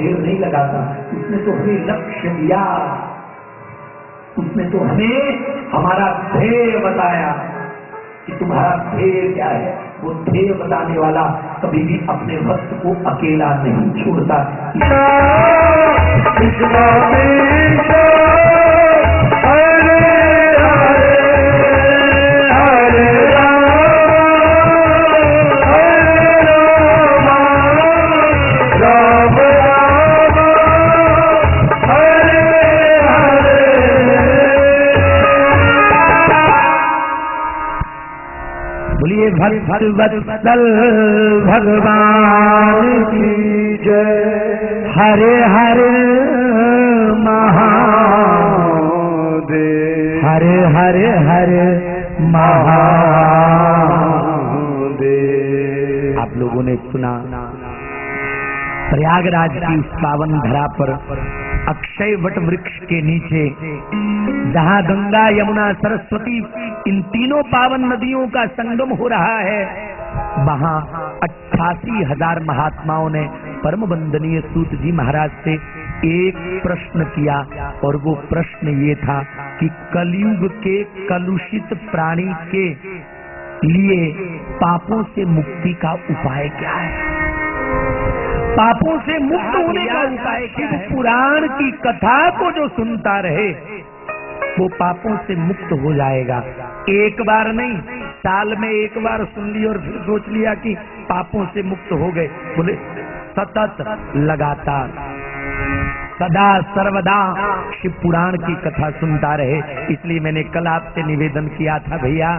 देर नहीं लगाता। उसने तो हमें लक्ष्य दिया, उसने तो हमें हमारा ध्येय बताया कि तुम्हारा ध्येय क्या है। वो ध्येय बताने वाला कभी भी अपने भक्त को अकेला नहीं छोड़ता। भक्त वत्सल भगवान की जय। हरे हरे महादेव, हरे हरे हरे महादेव। आप लोगों ने सुना प्रयागराज की उस पावन धरा पर अक्षय वट वृक्ष के नीचे, जहाँ गंगा यमुना सरस्वती इन तीनों पावन नदियों का संगम हो रहा है, वहाँ 88,000 महात्माओं ने परम वंदनीय सूत जी महाराज से एक प्रश्न किया, और वो प्रश्न ये था कि कलयुग के कलुषित प्राणी के लिए पापों से मुक्ति का उपाय क्या है। पापों से मुक्त होने का उपाय क्या है। पुराण की कथा को जो सुनता रहे वो पापों से मुक्त हो जाएगा। एक बार नहीं, साल में एक बार सुन ली और फिर सोच लिया कि पापों से मुक्त हो गए। बोले सतत लगातार सदा सर्वदा शिव पुराण की कथा सुनता रहे। इसलिए मैंने कल आपसे निवेदन किया था, भैया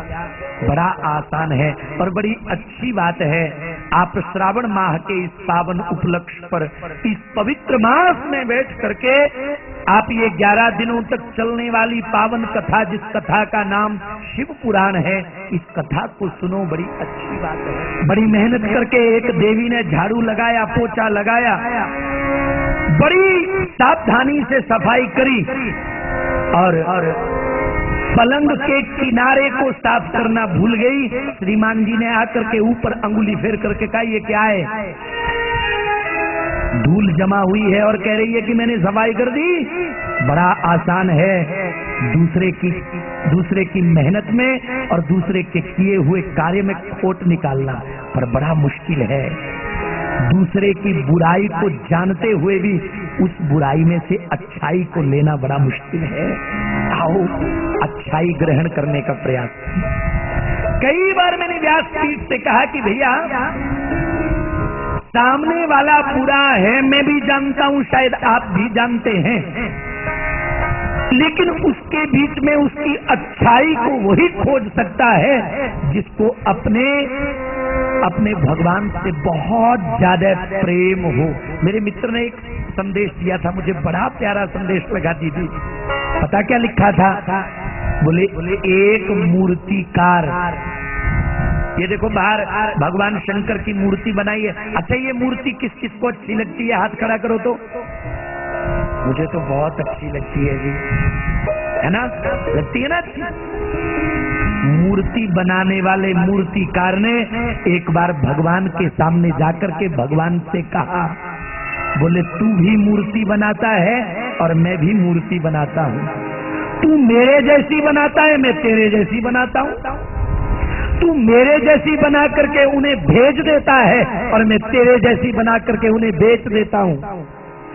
बड़ा आसान है और बड़ी अच्छी बात है। आप श्रावण माह के इस पावन उपलक्ष्य पर इस पवित्र मास में बैठ करके आप ये 11 दिनों तक चलने वाली पावन कथा, जिस कथा का नाम शिव पुराण है, इस कथा को सुनो। बड़ी अच्छी बात है। बड़ी मेहनत करके एक देवी ने झाड़ू लगाया, पोछा लगाया, बड़ी सावधानी से सफाई करी और पलंग के किनारे को साफ करना भूल गई। श्रीमान जी ने आकर के ऊपर अंगुली फेर करके कहा, ये क्या है। धूल जमा हुई है और कह रही है कि मैंने सफाई कर दी। बड़ा आसान है, दूसरे की मेहनत में और दूसरे के किए हुए कार्य में खोट निकालना, पर बड़ा मुश्किल है। दूसरे की बुराई को जानते हुए भी उस बुराई में से अच्छाई को लेना बड़ा मुश्किल है। आओ अच्छाई ग्रहण करने का प्रयास। कई बार मैंने व्यासपीठ से कहा कि भैया सामने वाला बुरा है, मैं भी जानता हूं, शायद आप भी जानते हैं, लेकिन उसके बीच में उसकी अच्छाई को वही खोज सकता है जिसको अपने भगवान से बहुत ज्यादा प्रेम हो। मेरे मित्र ने एक संदेश दिया था, मुझे बड़ा प्यारा संदेश लगा। दीदी पता क्या लिखा था? बोले एक मूर्तिकार, ये देखो बाहर भगवान शंकर की मूर्ति बनाई है। अच्छा, ये मूर्ति किस किस को अच्छी लगती है? हाथ खड़ा करो तो। मुझे तो बहुत अच्छी लगती है जी, है ना? लगती है ना अच्छी। मूर्ति बनाने वाले मूर्तिकार ने एक बार भगवान के सामने जाकर के भगवान से कहा, बोले तू भी मूर्ति बनाता है और मैं भी मूर्ति बनाता हूँ। तू मेरे जैसी बनाता है, मैं तेरे जैसी बनाता हूँ। तू मेरे जैसी बना करके उन्हें भेज देता है और मैं तेरे जैसी बना करके उन्हें बेच देता हूँ।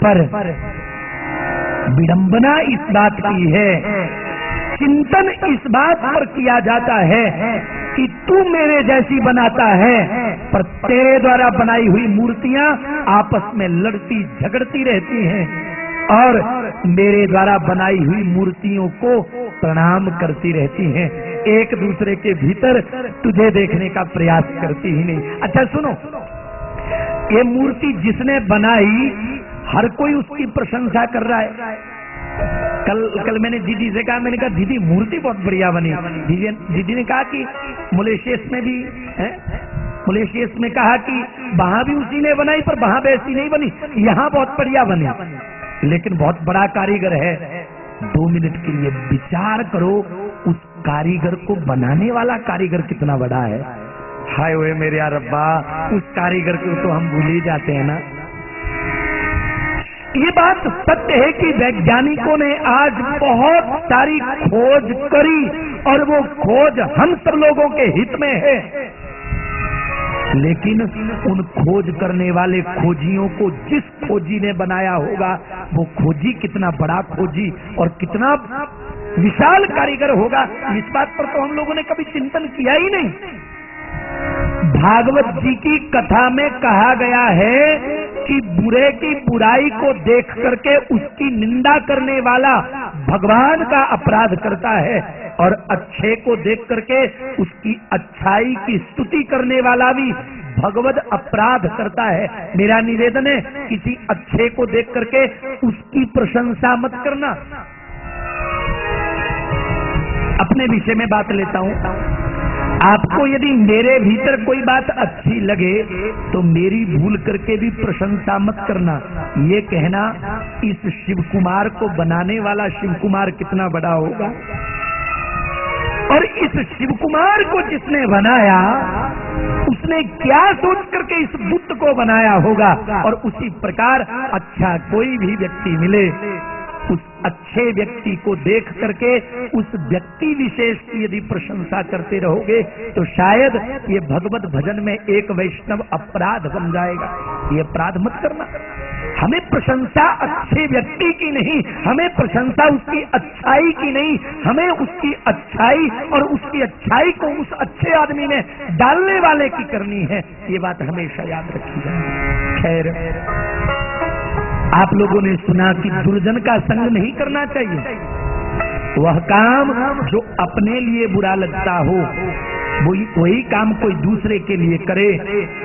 पर विडंबना इस बात की है, चिंतन इस बात पर किया जाता है कि तू मेरे जैसी बनाता है, पर तेरे द्वारा बनाई हुई मूर्तियां आपस में लड़ती झगड़ती रहती हैं और मेरे द्वारा बनाई हुई मूर्तियों को प्रणाम करती रहती हैं, एक दूसरे के भीतर तुझे देखने का प्रयास करती ही नहीं। अच्छा सुनो, ये मूर्ति जिसने बनाई हर कोई उसकी प्रशंसा कर रहा है। कल मैंने दीदी से कहा, मैंने कहा दीदी मूर्ति बहुत बढ़िया बनी। दीदी ने कहा कि मॉरिशस में भी है, मॉरिशस में कहा कि वहां भी उसी ने बनाई, पर वहां वैसी नहीं बनी, यहाँ बहुत बढ़िया बनी, लेकिन बहुत बड़ा कारीगर है। 2 मिनट के लिए विचार करो, उस कारीगर को बनाने वाला कारीगर कितना बड़ा है। हाय वे मेरे रब्बा, उस कारीगर को तो हम भूल ही जाते हैं ना। ये बात सत्य है कि वैज्ञानिकों ने आज बहुत सारी खोज करी और वो खोज हम सब लोगों के हित में है, लेकिन उन खोज करने वाले खोजियों को जिस खोजी ने बनाया होगा वो खोजी कितना बड़ा खोजी और कितना विशाल कारीगर होगा, इस बात पर तो हम लोगों ने कभी चिंतन किया ही नहीं। भागवत जी की कथा में कहा गया है कि बुरे की बुराई को देख करके उसकी निंदा करने वाला भगवान का अपराध करता है और अच्छे को देख करके उसकी अच्छाई की स्तुति करने वाला भी भगवत अपराध करता है। मेरा निवेदन है किसी अच्छे को देख करके उसकी प्रशंसा मत करना। अपने विषय में बात लेता हूं। आपको यदि मेरे भीतर कोई बात अच्छी लगे तो मेरी भूल करके भी प्रशंसा मत करना। ये कहना इस शिव कुमार को बनाने वाला शिव कुमार कितना बड़ा होगा और इस शिव कुमार को जिसने बनाया उसने क्या सोच करके इस बुद्ध को बनाया होगा। और उसी प्रकार अच्छा कोई भी व्यक्ति मिले उस अच्छे व्यक्ति को देख करके उस व्यक्ति विशेष की यदि प्रशंसा करते रहोगे तो शायद ये भगवत भजन में एक वैष्णव अपराध बन जाएगा। ये अपराध मत करना। हमें प्रशंसा अच्छे व्यक्ति की नहीं, हमें प्रशंसा उसकी अच्छाई की नहीं, हमें उसकी अच्छाई और उसकी अच्छाई को उस अच्छे आदमी में डालने वाले की करनी है। ये बात हमेशा याद रखी जाए। खैर, आप लोगों ने सुना कि दुर्जन का संग नहीं करना चाहिए। वह काम जो अपने लिए बुरा लगता हो वही काम कोई दूसरे के लिए करे,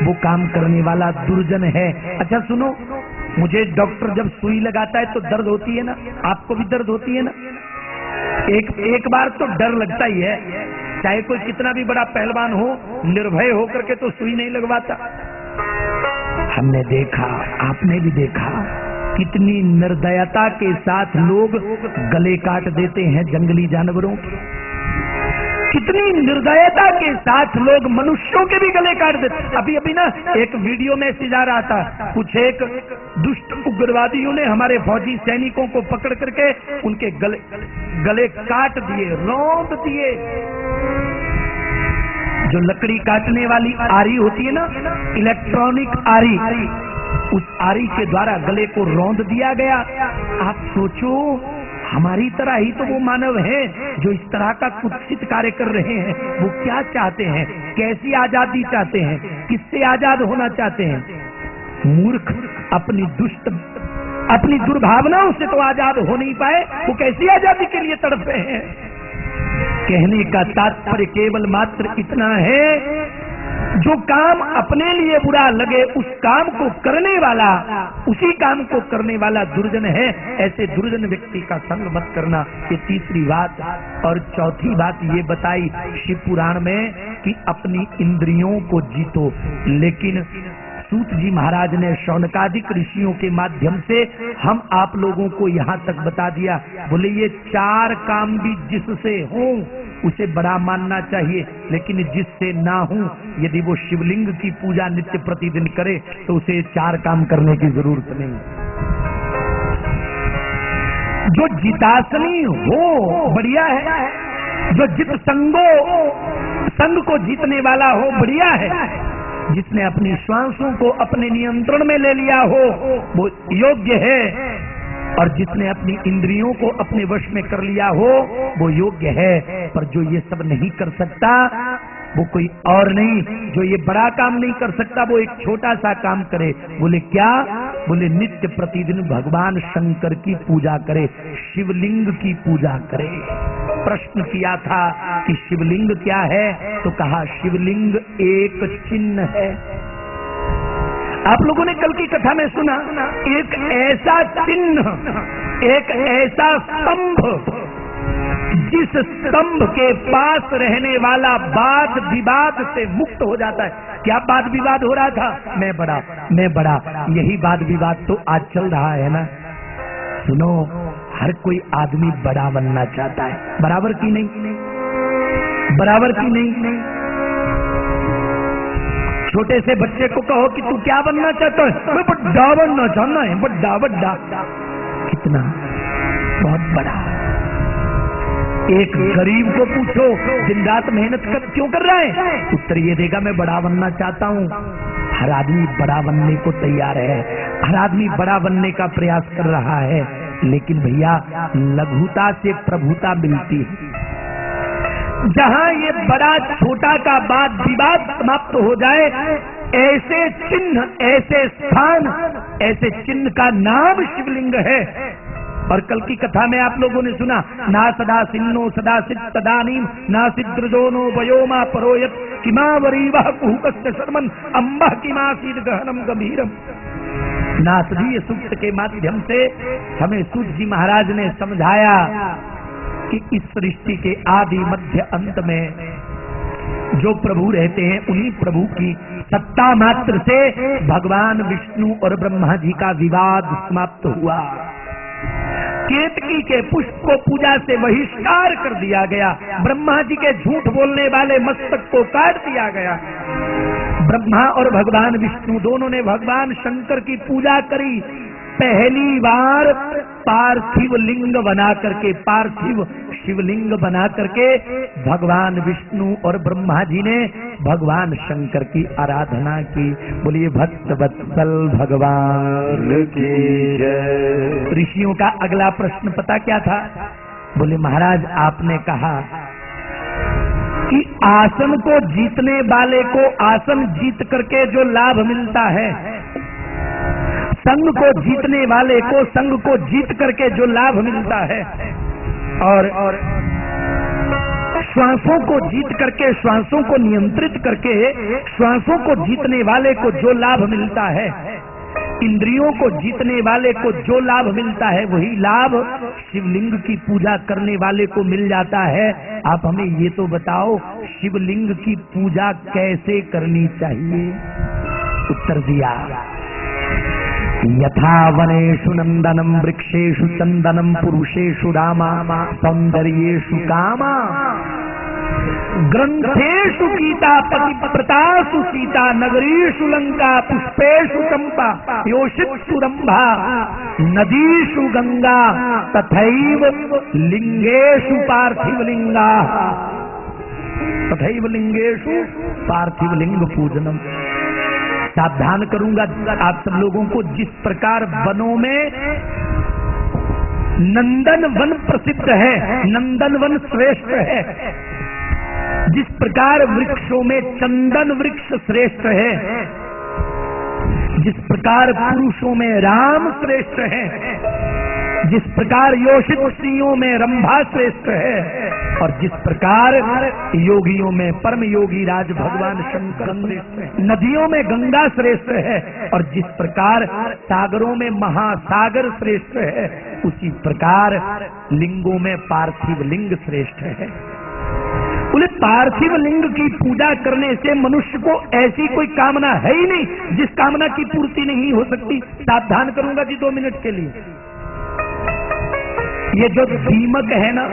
वो काम करने वाला दुर्जन है। अच्छा सुनो, मुझे डॉक्टर जब सुई लगाता है तो दर्द होती है ना, आपको भी दर्द होती है ना। एक बार तो डर लगता ही है, चाहे कोई कितना भी बड़ा पहलवान हो, निर्भय होकर के तो सुई नहीं लगवाता। हमने देखा, आपने भी देखा, कितनी निर्दयता के साथ लोग गले काट देते हैं जंगली जानवरों के। कितनी निर्दयता के साथ लोग मनुष्यों के भी गले काट देते। अभी ना एक वीडियो मैसेज आ रहा था, कुछ एक दुष्ट उग्रवादियों ने हमारे फौजी सैनिकों को पकड़ करके उनके गले काट दिए, रौंद दिए। जो लकड़ी काटने वाली आरी होती है ना, इलेक्ट्रॉनिक आरी, उस आरी के द्वारा गले को रौंद दिया गया। आप सोचो, हमारी तरह ही तो वो मानव हैं जो इस तरह का कुत्सित कार्य कर रहे हैं। वो क्या चाहते हैं, कैसी आजादी चाहते हैं, किससे आजाद होना चाहते हैं? मूर्ख अपनी दुर्भावनाओं से तो आजाद हो नहीं पाए, वो कैसी आजादी के लिए तड़पे हैं? कहने का तात्पर्य केवल मात्र इतना है, जो काम अपने लिए बुरा लगे उस काम को करने वाला, उसी काम को करने वाला दुर्जन है। ऐसे दुर्जन व्यक्ति का संग मत करना। ये तीसरी बात। और चौथी बात ये बताई शिव पुराण में कि अपनी इंद्रियों को जीतो। लेकिन सूत जी महाराज ने शौनकादिक ऋषियों के माध्यम से हम आप लोगों को यहाँ तक बता दिया। बोले ये 4 काम भी जिससे हों उसे बड़ा मानना चाहिए, लेकिन जिससे ना हो, यदि वो शिवलिंग की पूजा नित्य प्रतिदिन करे तो उसे 4 काम करने की जरूरत नहीं। जो जितासनी हो बढ़िया है, जो जित संग को जीतने वाला हो बढ़िया है, जिसने अपनी श्वासों को अपने नियंत्रण में ले लिया हो वो योग्य है, और जिसने अपनी इंद्रियों को अपने वश में कर लिया हो वो योग्य है। पर जो ये सब नहीं कर सकता वो कोई और नहीं, जो ये बड़ा काम नहीं कर सकता वो एक छोटा सा काम करे। बोले क्या? बोले नित्य प्रतिदिन भगवान शंकर की पूजा करे, शिवलिंग की पूजा करे। प्रश्न किया था कि शिवलिंग क्या है, तो कहा शिवलिंग एक चिन्ह है। आप लोगों ने कल की कथा में सुना, एक ऐसा चिन्ह, एक ऐसा स्तंभ जिस स्तंभ के पास रहने वाला वाद विवाद से मुक्त हो जाता है। क्या वाद विवाद हो रहा था? मैं बड़ा, यही वाद विवाद तो आज चल रहा है ना। सुनो, हर कोई आदमी बड़ा बनना चाहता है, बराबर की नहीं, बराबर की नहीं। छोटे से बच्चे को कहो कि तू क्या बनना चाहता है, मैं बड़ा बनना चाहना है, बड़ा बड़ा। कितना बहुत बड़ा। एक गरीब को पूछो दिन रात मेहनत क्यों कर रहा है, उत्तर ये देगा मैं बड़ा बनना चाहता हूँ। हर आदमी बड़ा बनने को तैयार है, हर आदमी बड़ा बनने का प्रयास कर रहा है, लेकिन भैया लघुता से प्रभुता मिलती है। जहाँ ये बड़ा छोटा का बात विवाद समाप्त हो जाए, ऐसे चिन्ह, ऐसे स्थान, ऐसे चिन्ह का नाम शिवलिंग है। और कल की कथा में आप लोगों ने सुना, ना सदा सिन्नो सदा सिद्ध तदानीम ना सिद्रदोनो वयोमा परोयत किमावरी वह कुहुकस्य शर्मन अम्बा किमासीद गहनम गंभीरम। नाथजीय सूक्त के माध्यम से हमें सूत जी महाराज ने समझाया कि इस सृष्टि के आदि मध्य अंत में जो प्रभु रहते हैं, उन्हीं प्रभु की सत्ता मात्र से भगवान विष्णु और ब्रह्मा जी का विवाद समाप्त हुआ। केतकी के पुष्प को पूजा से बहिष्कार कर दिया गया, ब्रह्मा जी के झूठ बोलने वाले मस्तक को काट दिया गया। ब्रह्मा और भगवान विष्णु दोनों ने भगवान शंकर की पूजा करी। पहली बार पार्थिव लिंग बना करके, पार्थिव शिवलिंग बना करके भगवान विष्णु और ब्रह्मा जी ने भगवान शंकर की आराधना की। बोलिए भक्त वत्सल भगवान की जय। ऋषियों का अगला प्रश्न पता क्या था? बोले महाराज आपने कहा कि आसन को जीतने वाले को आसन जीत करके जो लाभ मिलता है, संघ को जीतने वाले को संघ को जीत करके जो लाभ मिलता है, और श्वासों को जीत करके, श्वासों को नियंत्रित करके श्वासों को जीतने वाले को जो लाभ मिलता है, इंद्रियों को जीतने वाले को जो लाभ मिलता है, वही लाभ शिवलिंग की पूजा करने वाले को मिल जाता है। आप हमें ये तो बताओ शिवलिंग की पूजा कैसे करनी चाहिए? उत्तर दिया, यथा वनेषु नंदनम वृक्षेषु चंदनम पुरुषेषु रामा सौंदर्येषु कामा ग्रंथेषु गीता पतिव्रतासु सीता नगरीषु लंका पुष्पेषु चंपा योषित्सु रंभा नदीषु गंगा तथैव लिंगेषु पार्थिव लिंगा तथैव लिंगेषु पार्थिव लिंग पूजनम। सावधान करूंगा आप सब लोगों को, जिस प्रकार वनों में नंदन वन प्रसिद्ध है, नंदन वन श्रेष्ठ है, जिस प्रकार वृक्षों में चंदन वृक्ष श्रेष्ठ है, जिस प्रकार पुरुषों में राम श्रेष्ठ है, जिस प्रकार योषित स्त्रियों में रंभा श्रेष्ठ है, और जिस प्रकार योगियों में परम योगी राज भगवान शंकर श्रेष्ठ है, नदियों में गंगा श्रेष्ठ है, और जिस प्रकार सागरों में महासागर श्रेष्ठ है, उसी प्रकार लिंगों में पार्थिव लिंग श्रेष्ठ है। बोले पार्थिव लिंग की पूजा करने से मनुष्य को ऐसी कोई कामना है ही नहीं जिस कामना की पूर्ति नहीं हो सकती। सावधान करूंगा जी 2 मिनट के लिए। ये जो दीमक है ना,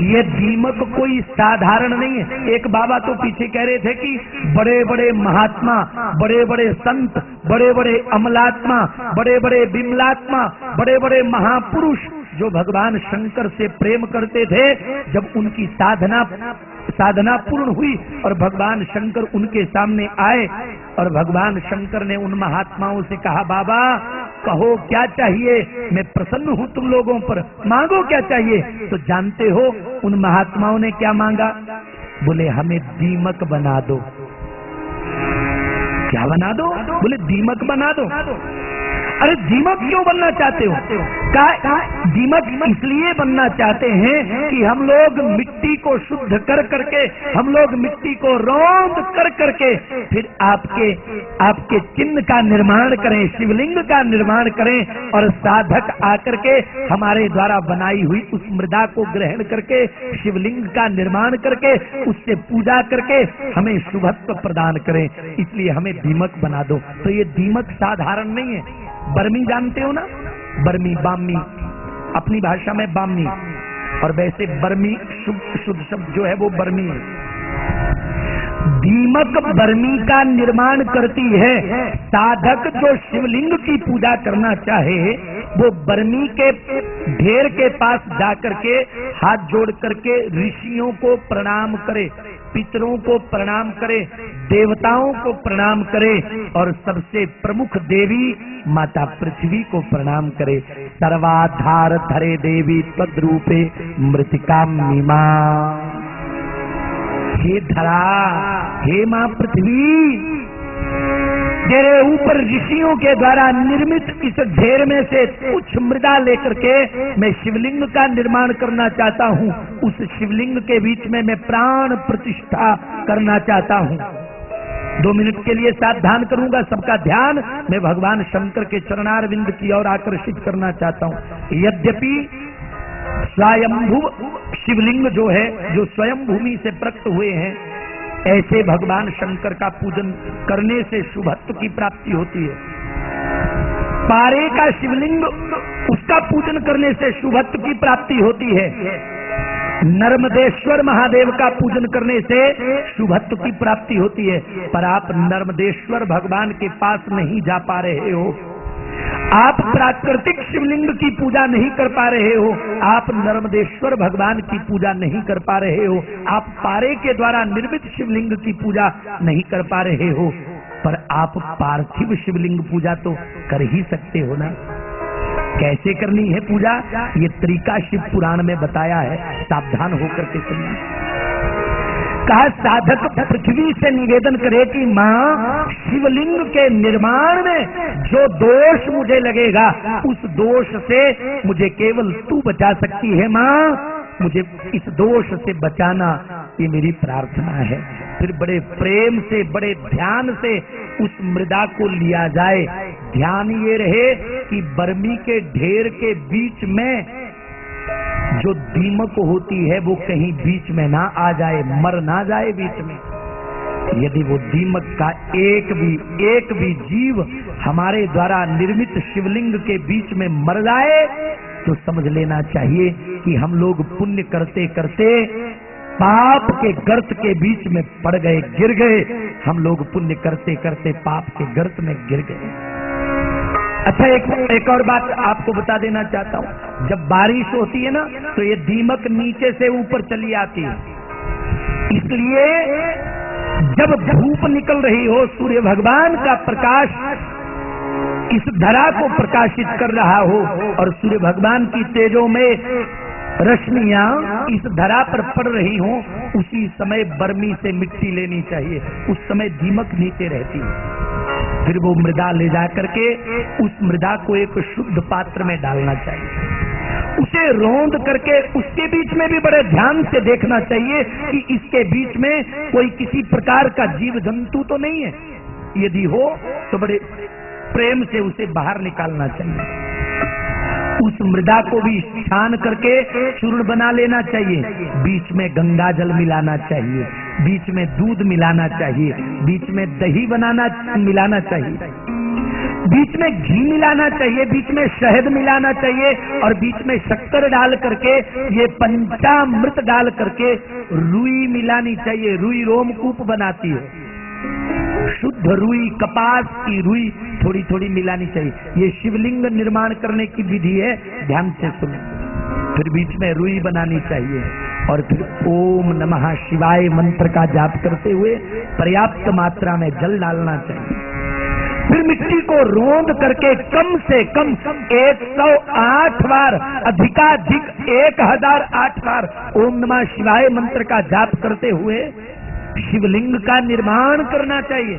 ये दीमक कोई साधारण नहीं है। एक बाबा तो पीछे कह रहे थे कि बड़े बड़े महात्मा, बड़े बड़े संत, बड़े बड़े अमलात्मा, बड़े बड़े बिमलात्मा, बड़े बड़े महापुरुष जो भगवान शंकर से प्रेम करते थे, जब उनकी साधना पूर्ण हुई और भगवान शंकर उनके सामने आए और भगवान शंकर ने उन महात्माओं से कहा, बाबा कहो क्या चाहिए, मैं प्रसन्न हूं तुम लोगों पर, मांगो क्या चाहिए। तो जानते हो उन महात्माओं ने क्या मांगा? बोले हमें दीमक बना दो। क्या बना दो? बोले दीमक बना दो। अरे दीमक क्यों बनना चाहते हो? दीमक इसलिए बनना चाहते हैं कि हम लोग मिट्टी को शुद्ध कर करके, हम लोग मिट्टी को रौंद कर करके फिर आपके चिन्ह का निर्माण करें, शिवलिंग का निर्माण करें, और साधक आकर के हमारे द्वारा बनाई हुई उस मृदा को ग्रहण करके शिवलिंग का निर्माण करके उससे पूजा करके हमें शुभत्व प्रदान करें। इसलिए हमें दीमक बना दो। तो ये दीमक साधारण नहीं है। बर्मी जानते हो ना? बर्मी, बामी, अपनी भाषा में बामी, और वैसे बर्मी शुद्ध शब्द जो है वो बर्मी है। दीमक बर्मी का निर्माण करती है। साधक जो शिवलिंग की पूजा करना चाहे वो बर्मी के ढेर के पास जाकर के हाथ जोड़ करके ऋषियों को प्रणाम करे, पितरों को प्रणाम करे, देवताओं को प्रणाम करे और सबसे प्रमुख देवी माता पृथ्वी को प्रणाम करे। सर्वाधार धरे देवी तद्रूपे मृतिका मीमा। हे धरा, हे मां पृथ्वी, तेरे ऊपर ऋषियों के द्वारा निर्मित इस ढेर में से कुछ मृदा लेकर के मैं शिवलिंग का निर्माण करना चाहता हूँ। उस शिवलिंग के बीच में मैं प्राण प्रतिष्ठा करना चाहता हूँ। 2 मिनट के लिए सावधान करूंगा सबका ध्यान मैं भगवान शंकर के चरणारविंद की ओर आकर्षित करना चाहता हूँ। यद्यपि स्वयंभू शिवलिंग जो है, जो स्वयं भूमि से प्रकट हुए हैं, ऐसे भगवान शंकर का पूजन करने से शुभत्व की प्राप्ति होती है। पारे का शिवलिंग, उसका पूजन करने से शुभत्व की प्राप्ति होती है। नर्मदेश्वर महादेव का पूजन करने से शुभत्व की प्राप्ति होती है। पर आप नर्मदेश्वर भगवान के पास नहीं जा पा रहे हो, आप प्राकृतिक शिवलिंग की पूजा नहीं कर पा रहे हो, आप नर्मदेश्वर भगवान की पूजा नहीं कर पा रहे हो, आप पारे के द्वारा निर्मित शिवलिंग की पूजा नहीं कर पा रहे हो, पर आप पार्थिव शिवलिंग पूजा तो कर ही सकते हो ना। कैसे करनी है पूजा, ये तरीका शिव पुराण में बताया है, सावधान होकर के सुनना। कहा साधक पृथ्वी से निवेदन करे कि माँ, शिवलिंग के निर्माण में जो दोष मुझे लगेगा उस दोष से मुझे केवल तू बचा सकती है माँ, मुझे इस दोष से बचाना, ये मेरी प्रार्थना है। फिर बड़े प्रेम से, बड़े ध्यान से उस मृदा को लिया जाए। ध्यान ये रहे कि बर्मी के ढेर के बीच में जो दीमक होती है वो कहीं बीच में ना आ जाए, मर ना जाए बीच में। यदि वो दीमक का एक भी जीव हमारे द्वारा निर्मित शिवलिंग के बीच में मर जाए तो समझ लेना चाहिए कि हम लोग पुण्य करते करते पाप के गर्त के बीच में पड़ गए, गिर गए। हम लोग पुण्य करते करते पाप के गर्त में गिर गए। अच्छा, एक और बात आपको बता देना चाहता हूँ। जब बारिश होती है ना तो ये दीमक नीचे से ऊपर चली आती है। इसलिए जब धूप निकल रही हो, सूर्य भगवान का प्रकाश इस धरा को प्रकाशित कर रहा हो और सूर्य भगवान की तेजों में रश्मियां इस धरा पर पड़ रही हो, उसी समय बर्मी से मिट्टी लेनी चाहिए। उस समय दीमक नीचे रहती है। फिर वो मृदा ले जा करके उस मृदा को एक शुद्ध पात्र में डालना चाहिए, उसे रौंद करके उसके बीच में भी बड़े ध्यान से देखना चाहिए कि इसके बीच में कोई किसी प्रकार का जीव जंतु तो नहीं है। यदि हो तो बड़े प्रेम से उसे बाहर निकालना चाहिए। उस मृदा को भी छान करके चूर्ण बना लेना चाहिए। बीच में गंगा जल मिलाना चाहिए, बीच में दूध मिलाना चाहिए, बीच में दही मिलाना चाहिए, बीच में घी मिलाना चाहिए, बीच में शहद मिलाना चाहिए और बीच में शक्कर डाल करके ये पंचामृत डाल करके रुई मिलानी चाहिए। रुई रोमकूप बनाती है। शुद्ध रुई, कपास की रुई थोड़ी थोड़ी मिलानी चाहिए। ये शिवलिंग निर्माण करने की विधि है, ध्यान से सुनो। फिर बीच में रुई बनानी चाहिए और फिर ओम नमः शिवाय मंत्र का जाप करते हुए पर्याप्त मात्रा में जल डालना चाहिए। फिर मिट्टी को रौंद करके कम से कम 108 बार, अधिकाधिक 1008 बार ओम नमः शिवाय मंत्र का जाप करते हुए शिवलिंग का निर्माण करना चाहिए।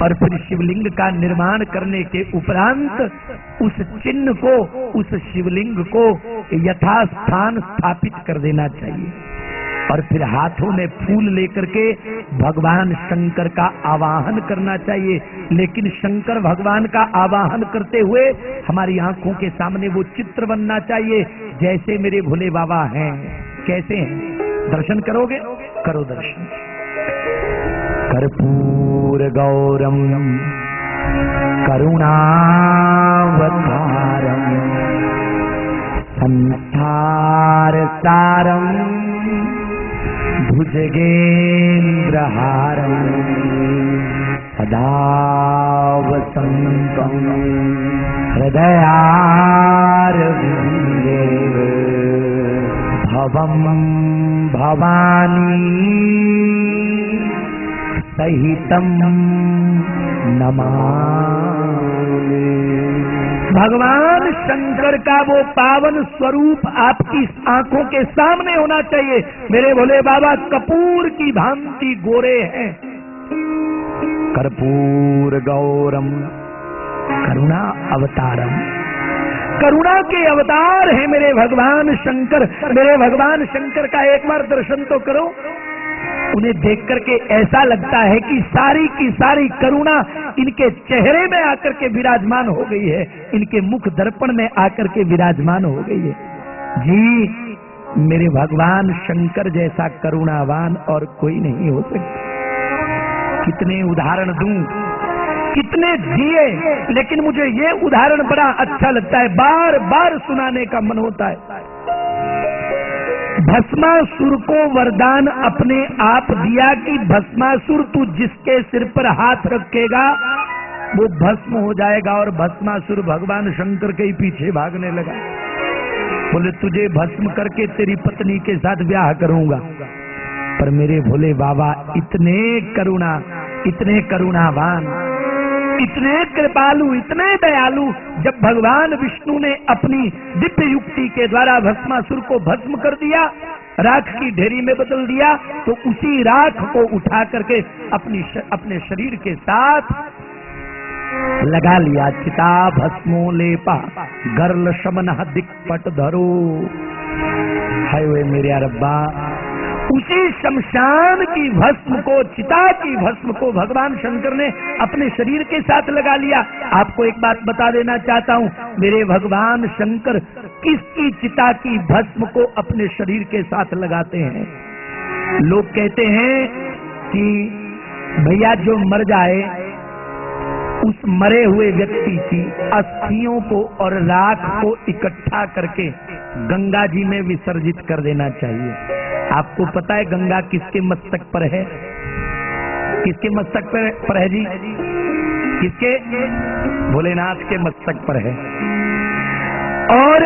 और फिर शिवलिंग का निर्माण करने के उपरांत उस चिन्ह को, उस शिवलिंग को यथास्थान स्थापित कर देना चाहिए। और फिर हाथों में फूल लेकर के भगवान शंकर का आवाहन करना चाहिए। लेकिन शंकर भगवान का आवाहन करते हुए हमारी आंखों के सामने वो चित्र बनना चाहिए जैसे मेरे भोले बाबा हैं। कैसे हैं? दर्शन करोगे? करो दर्शन। कर्पूर गौरम करुणावतारम संसार सारम भुजगेन्द्रहारं सदा वसन्तं हृदयारविन्दे भवं भवानी सहितं नमामि। भगवान शंकर का वो पावन स्वरूप आपकी आंखों के सामने होना चाहिए। मेरे भोले बाबा कपूर की भांति गोरे हैं। कर्पूर गौरम करुणा अवतारम, करुणा के अवतार हैं मेरे भगवान शंकर। मेरे भगवान शंकर का एक बार दर्शन तो करो। उन्हें देख करके ऐसा लगता है कि सारी की सारी करुणा इनके चेहरे में आकर के विराजमान हो गई है, इनके मुख दर्पण में आकर के विराजमान हो गई है। जी, मेरे भगवान शंकर जैसा करुणावान और कोई नहीं हो सकता। कितने उदाहरण दूं, कितने दिए, लेकिन मुझे ये उदाहरण बड़ा अच्छा लगता है, बार बार सुनाने का मन होता है। भस्मासुर को वरदान अपने आप दिया कि भस्मासुर तू जिसके सिर पर हाथ रखेगा वो भस्म हो जाएगा। और भस्मासुर भगवान शंकर के ही पीछे भागने लगा। बोले तुझे भस्म करके तेरी पत्नी के साथ ब्याह करूंगा। पर मेरे भोले बाबा इतने करुणावान, इतने कृपालु, इतने दयालु, जब भगवान विष्णु ने अपनी दिव्य युक्ति के द्वारा भस्मासुर को भस्म कर दिया, राख की ढेरी में बदल दिया, तो उसी राख को उठा करके अपने शरीर के साथ लगा लिया। चिता भस्मो लेपा गर्ल शमन दिक्पट धरो। हाय वे मेरे रब्बा, उसी शमशान की भस्म को, चिता की भस्म को भगवान शंकर ने अपने शरीर के साथ लगा लिया। आपको एक बात बता देना चाहता हूँ, मेरे भगवान शंकर किसकी चिता की भस्म को अपने शरीर के साथ लगाते हैं? लोग कहते हैं कि भैया जो मर जाए उस मरे हुए व्यक्ति की अस्थियों को और राख को इकट्ठा करके गंगा जी में विसर्जित कर देना चाहिए। आपको पता है गंगा किसके मस्तक पर है? किसके मस्तक पर है जी? किसके? भोलेनाथ के मस्तक पर है। और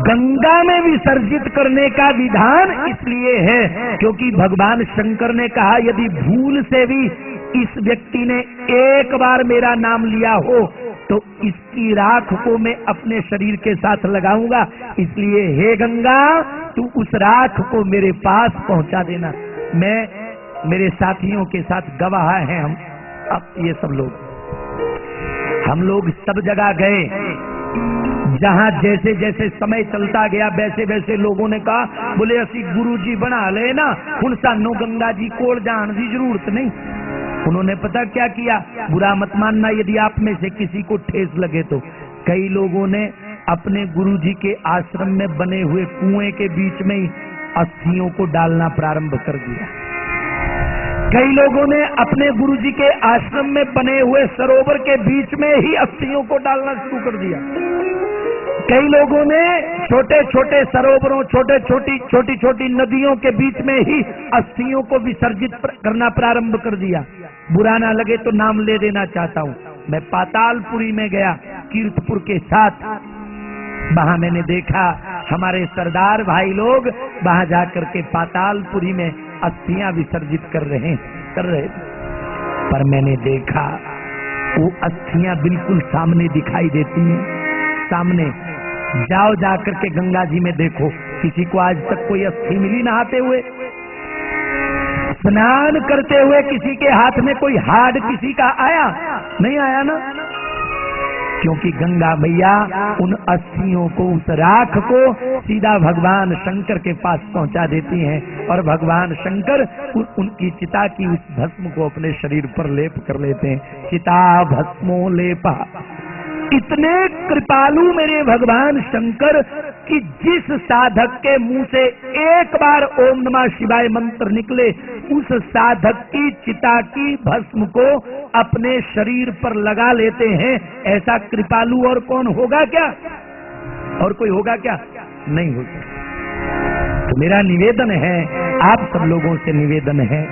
गंगा में विसर्जित करने का विधान इसलिए है क्योंकि भगवान शंकर ने कहा यदि भूल से भी इस व्यक्ति ने एक बार मेरा नाम लिया हो तो इसकी राख को मैं अपने शरीर के साथ लगाऊंगा। इसलिए हे गंगा, तू उस राख को मेरे पास पहुंचा देना। मैं, मेरे साथियों के साथ गवाह हैं हम, अब ये सब लोग, हम लोग सब जगह गए, जहां जैसे जैसे समय चलता गया वैसे वैसे लोगों ने कहा बोले असी गुरु जी बना लेना, हुण सानू गंगा जी कोल जान की जरूरत नहीं। उन्होंने पता क्या किया? बुरा मत मानना यदि आप में से किसी को ठेस लगे तो, कई लोगों ने अपने गुरुजी के आश्रम में बने हुए कुएं के बीच में ही अस्थियों को डालना प्रारंभ कर दिया। कई लोगों ने अपने गुरुजी के आश्रम में बने हुए सरोवर के बीच में ही अस्थियों को डालना शुरू कर दिया। कई लोगों ने छोटे छोटे सरोवरों, छोटी छोटी नदियों के बीच में ही अस्थियों को विसर्जित करना प्रारंभ कर दिया। बुरा ना लगे तो नाम ले देना चाहता हूँ, मैं पातालपुरी में गया कीर्तपुर के साथ। वहां मैंने देखा हमारे सरदार भाई लोग वहां जाकर के पातालपुरी में अस्थियां विसर्जित कर रहे पर मैंने देखा वो अस्थियां बिल्कुल सामने दिखाई देती हैं। सामने जाओ, जाकर के गंगा जी में देखो, किसी को आज तक कोई अस्थि मिली नहाते हुए? स्नान करते हुए किसी के हाथ में कोई हाड किसी का आया? नहीं आया ना, क्योंकि गंगा मैया उन अस्थियों को, उस राख को सीधा भगवान शंकर के पास पहुंचा देती हैं और भगवान शंकर उनकी चिता की उस भस्म को अपने शरीर पर लेप कर लेते हैं। चिता भस्मो लेपा। इतने कृपालु मेरे भगवान शंकर कि जिस साधक के मुंह से एक बार ओम नमः शिवाय मंत्र निकले, उस साधक की चिता की भस्म को अपने शरीर पर लगा लेते हैं। ऐसा कृपालु और कौन होगा क्या? और कोई होगा क्या? नहीं होगा। तो मेरा निवेदन है आप सब लोगों से निवेदन है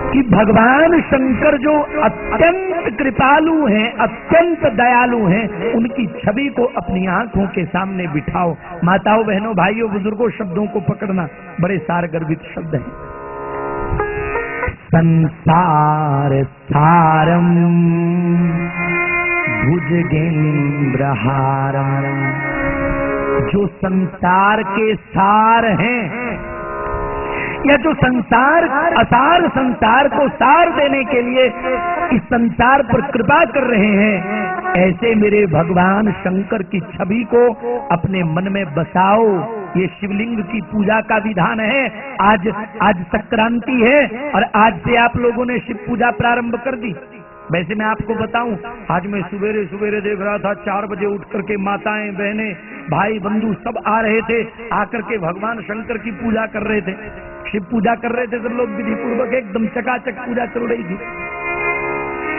कि भगवान शंकर जो अत्यंत कृपालु हैं, अत्यंत दयालु हैं, उनकी छवि को अपनी आंखों के सामने बिठाओ। माताओं, बहनों, भाइयों, बुजुर्गों, शब्दों को पकड़ना, बड़े सारगर्भित शब्द हैं। संसार सारम भुजगेंद्रहारम, जो संसार के सार हैं, या जो संसार असार संसार को सार देने के लिए इस संसार पर कृपा कर रहे हैं, ऐसे मेरे भगवान शंकर की छवि को अपने मन में बसाओ। ये शिवलिंग की पूजा का विधान है। आज संक्रांति है और आज से आप लोगों ने शिव पूजा प्रारंभ कर दी। वैसे मैं आपको बताऊं, आज मैं सवेरे सवेरे देख रहा था, 4 बजे उठ करके माताएं, बहनें, भाई, बंधु सब आ रहे थे, आकर के भगवान शंकर की पूजा कर रहे थे, शिव पूजा कर रहे थे। सब लोग विधि पूर्वक एकदम चकाचक पूजा चल रही थी,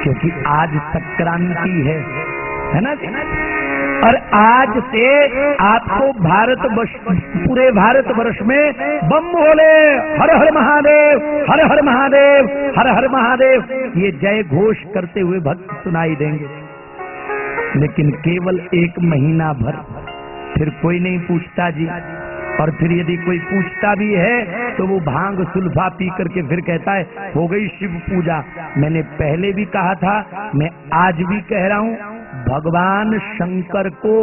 क्योंकि आज संक्रांति है ना जी? और आज से आपको पूरे भारतवर्ष में बम भोले, हर हर महादेव, हर हर महादेव, हर हर महादेव, ये जय घोष करते हुए भक्त सुनाई देंगे। लेकिन केवल 1 महीना भर, फिर कोई नहीं पूछता जी। और फिर यदि कोई पूछता भी है तो वो भांग सुल्फा पी करके फिर कहता है हो गई शिव पूजा। मैंने पहले भी कहा था, मैं आज भी कह रहा हूं, भगवान शंकर को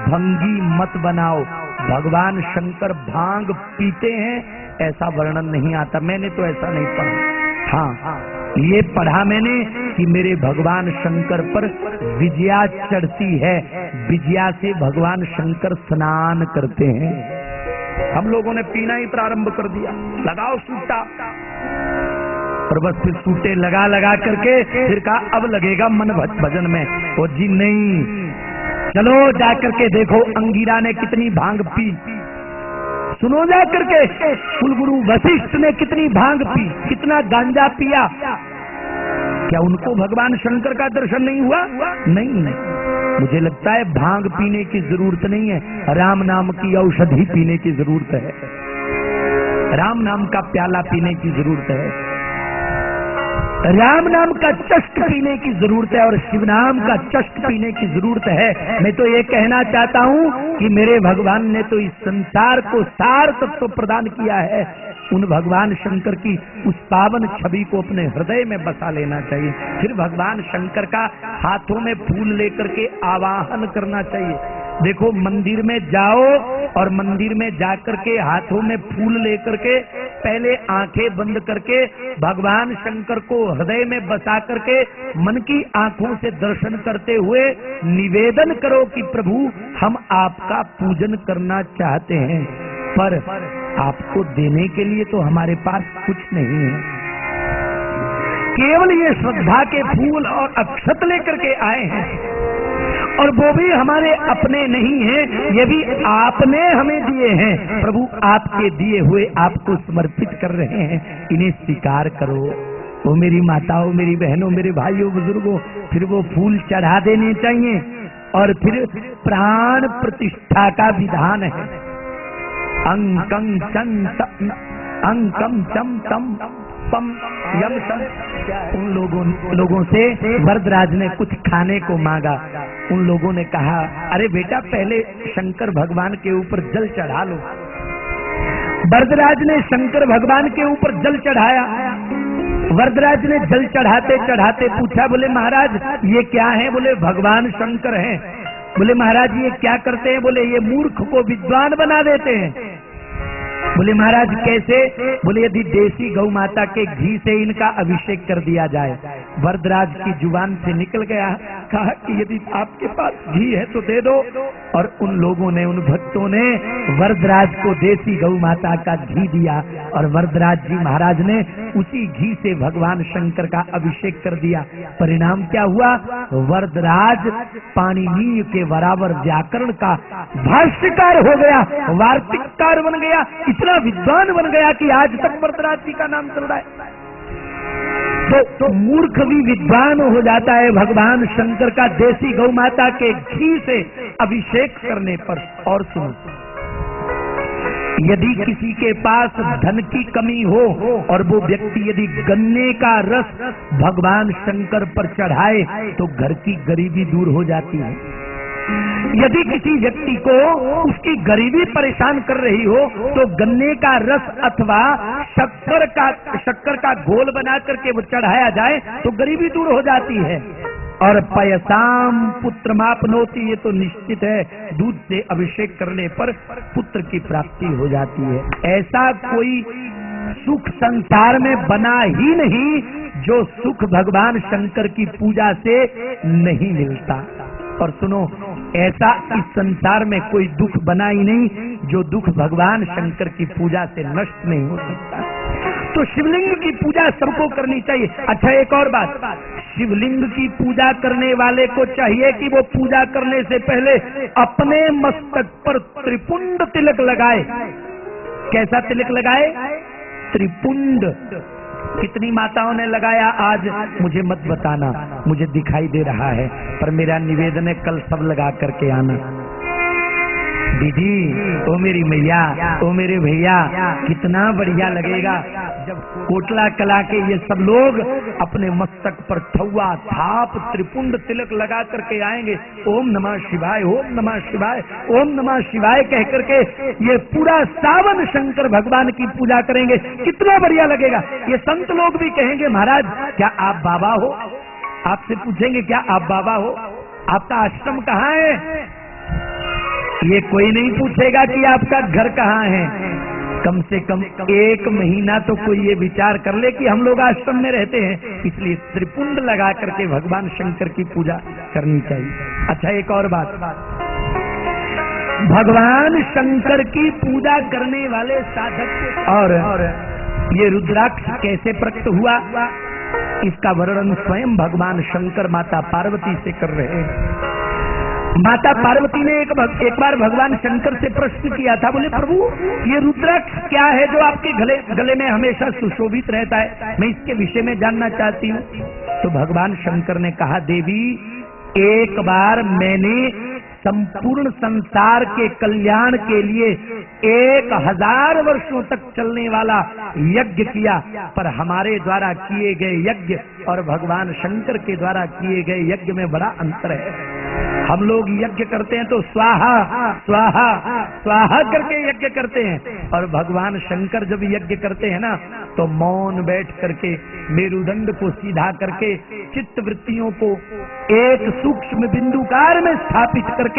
भंगी मत बनाओ। भगवान शंकर भांग पीते हैं ऐसा वर्णन नहीं आता, मैंने तो ऐसा नहीं पढ़ा। हाँ, ये पढ़ा मैंने कि मेरे भगवान शंकर पर विजया चढ़ती है, विजया से भगवान शंकर स्नान करते हैं। हम लोगों ने पीना ही प्रारंभ कर दिया, लगाओ सूटा, और बस फिर सूटे लगा लगा करके फिर कहा अब लगेगा मन भजन में। ओ जी नहीं, चलो जा करके देखो अंगीरा ने कितनी भांग पी, सुनो जा करके कुलगुरु वशिष्ठ ने कितनी भांग पी, कितना गांजा पिया। क्या उनको भगवान शंकर का दर्शन नहीं हुआ? नहीं। मुझे लगता है भांग पीने की जरूरत नहीं है, राम नाम की औषधि पीने की जरूरत है, राम नाम का प्याला पीने की जरूरत है, राम नाम का चष्ट पीने की जरूरत है, और शिव नाम का चष्ट पीने की जरूरत है। मैं तो ये कहना चाहता हूँ कि मेरे भगवान ने तो इस संसार को सार तत्व प्रदान किया है। उन भगवान शंकर की उस पावन छवि को अपने हृदय में बसा लेना चाहिए। फिर भगवान शंकर का हाथों में फूल लेकर के आवाहन करना चाहिए। देखो, मंदिर में जाओ और मंदिर में जाकर के हाथों में फूल लेकर के पहले आंखें बंद करके भगवान शंकर को हृदय में बसा करके मन की आंखों से दर्शन करते हुए निवेदन करो कि प्रभु हम आपका पूजन करना चाहते हैं, पर आपको देने के लिए तो हमारे पास कुछ नहीं है। केवल ये श्रद्धा के फूल और अक्षत लेकर के आए हैं, और वो भी हमारे अपने नहीं हैं, ये भी आपने हमें दिए हैं। प्रभु आपके दिए हुए आपको समर्पित कर रहे हैं, इन्हें स्वीकार करो। तो मेरी माताओं, मेरी बहनों, मेरे भाइयों, बुजुर्गों, फिर वो फूल चढ़ा देने चाहिए। और फिर प्राण प्रतिष्ठा का विधान है। अंकं अंकम चम तम पम यम सम। उन लोगों से वरदराज ने कुछ खाने को मांगा। उन लोगों ने कहा, अरे बेटा पहले शंकर भगवान के ऊपर जल चढ़ा लो। वरदराज ने शंकर भगवान के ऊपर जल चढ़ाया। वरदराज ने जल चढ़ाते चढ़ाते पूछा, बोले महाराज ये क्या है? बोले भगवान शंकर हैं। बोले महाराज ये क्या करते हैं? बोले ये मूर्ख को विद्वान बना देते हैं। बोले महाराज कैसे? बोले यदि देसी गौ माता के घी से इनका अभिषेक कर दिया जाए। वरदराज की जुबान से निकल गया, कहा कि यदि आपके पास घी है तो दे दो। और उन लोगों ने, उन भक्तों ने वरदराज को देसी गौ माता का घी दिया, और वरदराज जी महाराज ने उसी घी से भगवान शंकर का अभिषेक कर दिया। परिणाम क्या हुआ? वरदराज पाणिनीय के बराबर व्याकरण का भाष्यकार हो गया, वार्तिककार बन गया, इतना विद्वान बन गया कि आज तक वरदराज जी का नाम चल रहा है। तो मूर्ख भी विद्वान हो जाता है भगवान शंकर का देसी गौ माता के घी से अभिषेक करने पर। और सुनो, यदि किसी के पास धन की कमी हो और वो व्यक्ति यदि गन्ने का रस भगवान शंकर पर चढ़ाए तो घर की गरीबी दूर हो जाती है। यदि किसी व्यक्ति को उसकी गरीबी परेशान कर रही हो तो गन्ने का रस अथवा शक्कर का घोल बना करके वो चढ़ाया जाए तो गरीबी दूर हो जाती है। और पयसाम पुत्र मापनोति, ये तो निश्चित है, दूध से अभिषेक करने पर पुत्र की प्राप्ति हो जाती है। ऐसा कोई सुख संसार में बना ही नहीं जो सुख भगवान शंकर की पूजा से नहीं मिलता। और सुनो, ऐसा इस संसार में कोई दुख बना ही नहीं जो दुख भगवान शंकर की पूजा से नष्ट नहीं हो सकता। तो शिवलिंग की पूजा सबको करनी चाहिए। अच्छा, एक और बात, शिवलिंग की पूजा करने वाले को चाहिए कि वो पूजा करने से पहले अपने मस्तक पर त्रिपुंड तिलक लगाए। कैसा तिलक लगाए? त्रिपुंड। कितनी माताओं ने लगाया आज मुझे मत बताना, मुझे दिखाई दे रहा है, पर मेरा निवेदन है कल सब लगा करके आना। दीदी, ओ मेरी मैया, ओ मेरे भैया, कितना बढ़िया लगेगा जब कोटला कला के ये सब लोग अपने मस्तक पर थौवा थाप त्रिपुंड तिलक लगा करके आएंगे। ओम नमः शिवाय, ओम नमः शिवाय, ओम नमः शिवाय कह करके ये पूरा सावन शंकर भगवान की पूजा करेंगे। कितना बढ़िया लगेगा। ये संत लोग भी कहेंगे, महाराज क्या आप बाबा हो? आपसे पूछेंगे क्या आप बाबा हो? आपका आश्रम कहाँ है? ये कोई नहीं पूछेगा कि आपका घर कहाँ है। कम से कम 1 महीना तो कोई ये विचार कर ले कि हम लोग आश्रम में रहते हैं, इसलिए त्रिपुंड लगा करके भगवान शंकर की पूजा करनी चाहिए। अच्छा, एक और बात, भगवान शंकर की पूजा करने वाले साधक और ये रुद्राक्ष कैसे प्रकट हुआ, इसका वर्णन स्वयं भगवान शंकर माता पार्वती से कर रहे हैं। माता पार्वती ने एक बार भगवान शंकर से प्रश्न किया था, बोले प्रभु ये रुद्राक्ष क्या है जो आपके गले में हमेशा सुशोभित रहता है, मैं इसके विषय में जानना चाहती हूँ। तो भगवान शंकर ने कहा, देवी एक बार मैंने संपूर्ण संसार के कल्याण के लिए 1000 वर्षों तक चलने वाला यज्ञ किया, पर हमारे द्वारा किए गए यज्ञ और भगवान शंकर के द्वारा किए गए यज्ञ में बड़ा अंतर है। हम लोग यज्ञ करते हैं तो स्वाहा स्वाहा स्वाहा करके यज्ञ करते हैं, और भगवान शंकर जब यज्ञ करते हैं ना तो मौन बैठ करके मेरुदंड को सीधा करके चित्त वृत्तियों को एक सूक्ष्म बिंदुकार में स्थापित करके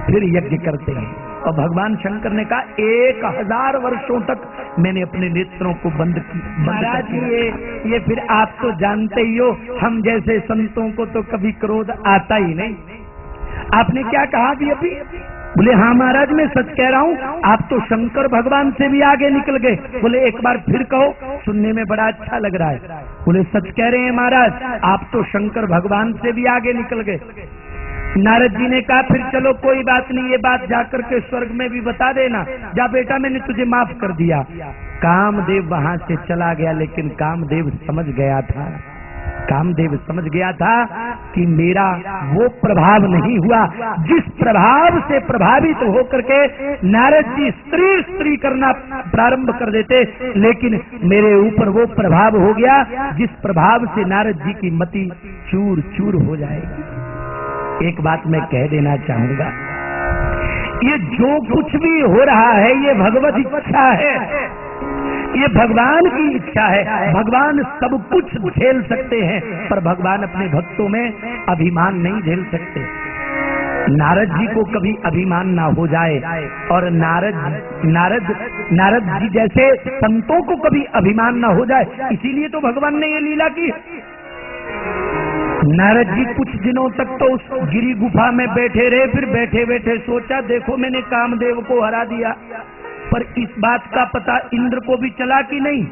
फिर यज्ञ करते हैं। और भगवान शंकर ने कहा 1000 वर्षों तक मैंने अपने नेत्रों को बंद की। महाराज ये फिर आप तो जानते ही हो, हम जैसे संतों को तो कभी क्रोध आता ही नहीं। आपने क्या कहा अभी? बोले हाँ महाराज मैं सच कह रहा हूँ, आप तो शंकर भगवान से भी आगे निकल गए। बोले एक बार फिर कहो, सुनने में बड़ा अच्छा लग रहा है। बोले सच कह रहे हैं महाराज, आप तो शंकर भगवान से भी आगे निकल गए। नारद जी ने कहा फिर चलो कोई बात नहीं, ये बात जाकर के स्वर्ग में भी बता देना। जा बेटा, मैंने तुझे माफ कर दिया। कामदेव वहां से चला गया, लेकिन कामदेव समझ गया था, कामदेव समझ गया था कि मेरा वो प्रभाव नहीं हुआ जिस प्रभाव से प्रभावित होकर के नारद जी स्त्री करना प्रारंभ कर देते, लेकिन मेरे ऊपर वो प्रभाव हो गया जिस प्रभाव से नारद जी की मति चूर चूर हो जाएगी। एक बात मैं कह देना चाहूंगा, ये जो कुछ भी हो रहा है ये भगवत इच्छा है, ये भगवान की इच्छा है। भगवान सब कुछ झेल सकते हैं, पर भगवान अपने भक्तों में अभिमान नहीं झेल सकते। नारद जी को कभी अभिमान ना हो जाए, और नारद जी जैसे संतों को कभी अभिमान ना हो जाए, इसीलिए तो भगवान ने ये लीला की। नारद जी कुछ दिनों तक तो उस गिरी गुफा में बैठे रहे, फिर बैठे बैठे सोचा देखो मैंने कामदेव को हरा दिया, पर इस बात का पता इंद्र को भी चला कि नहीं।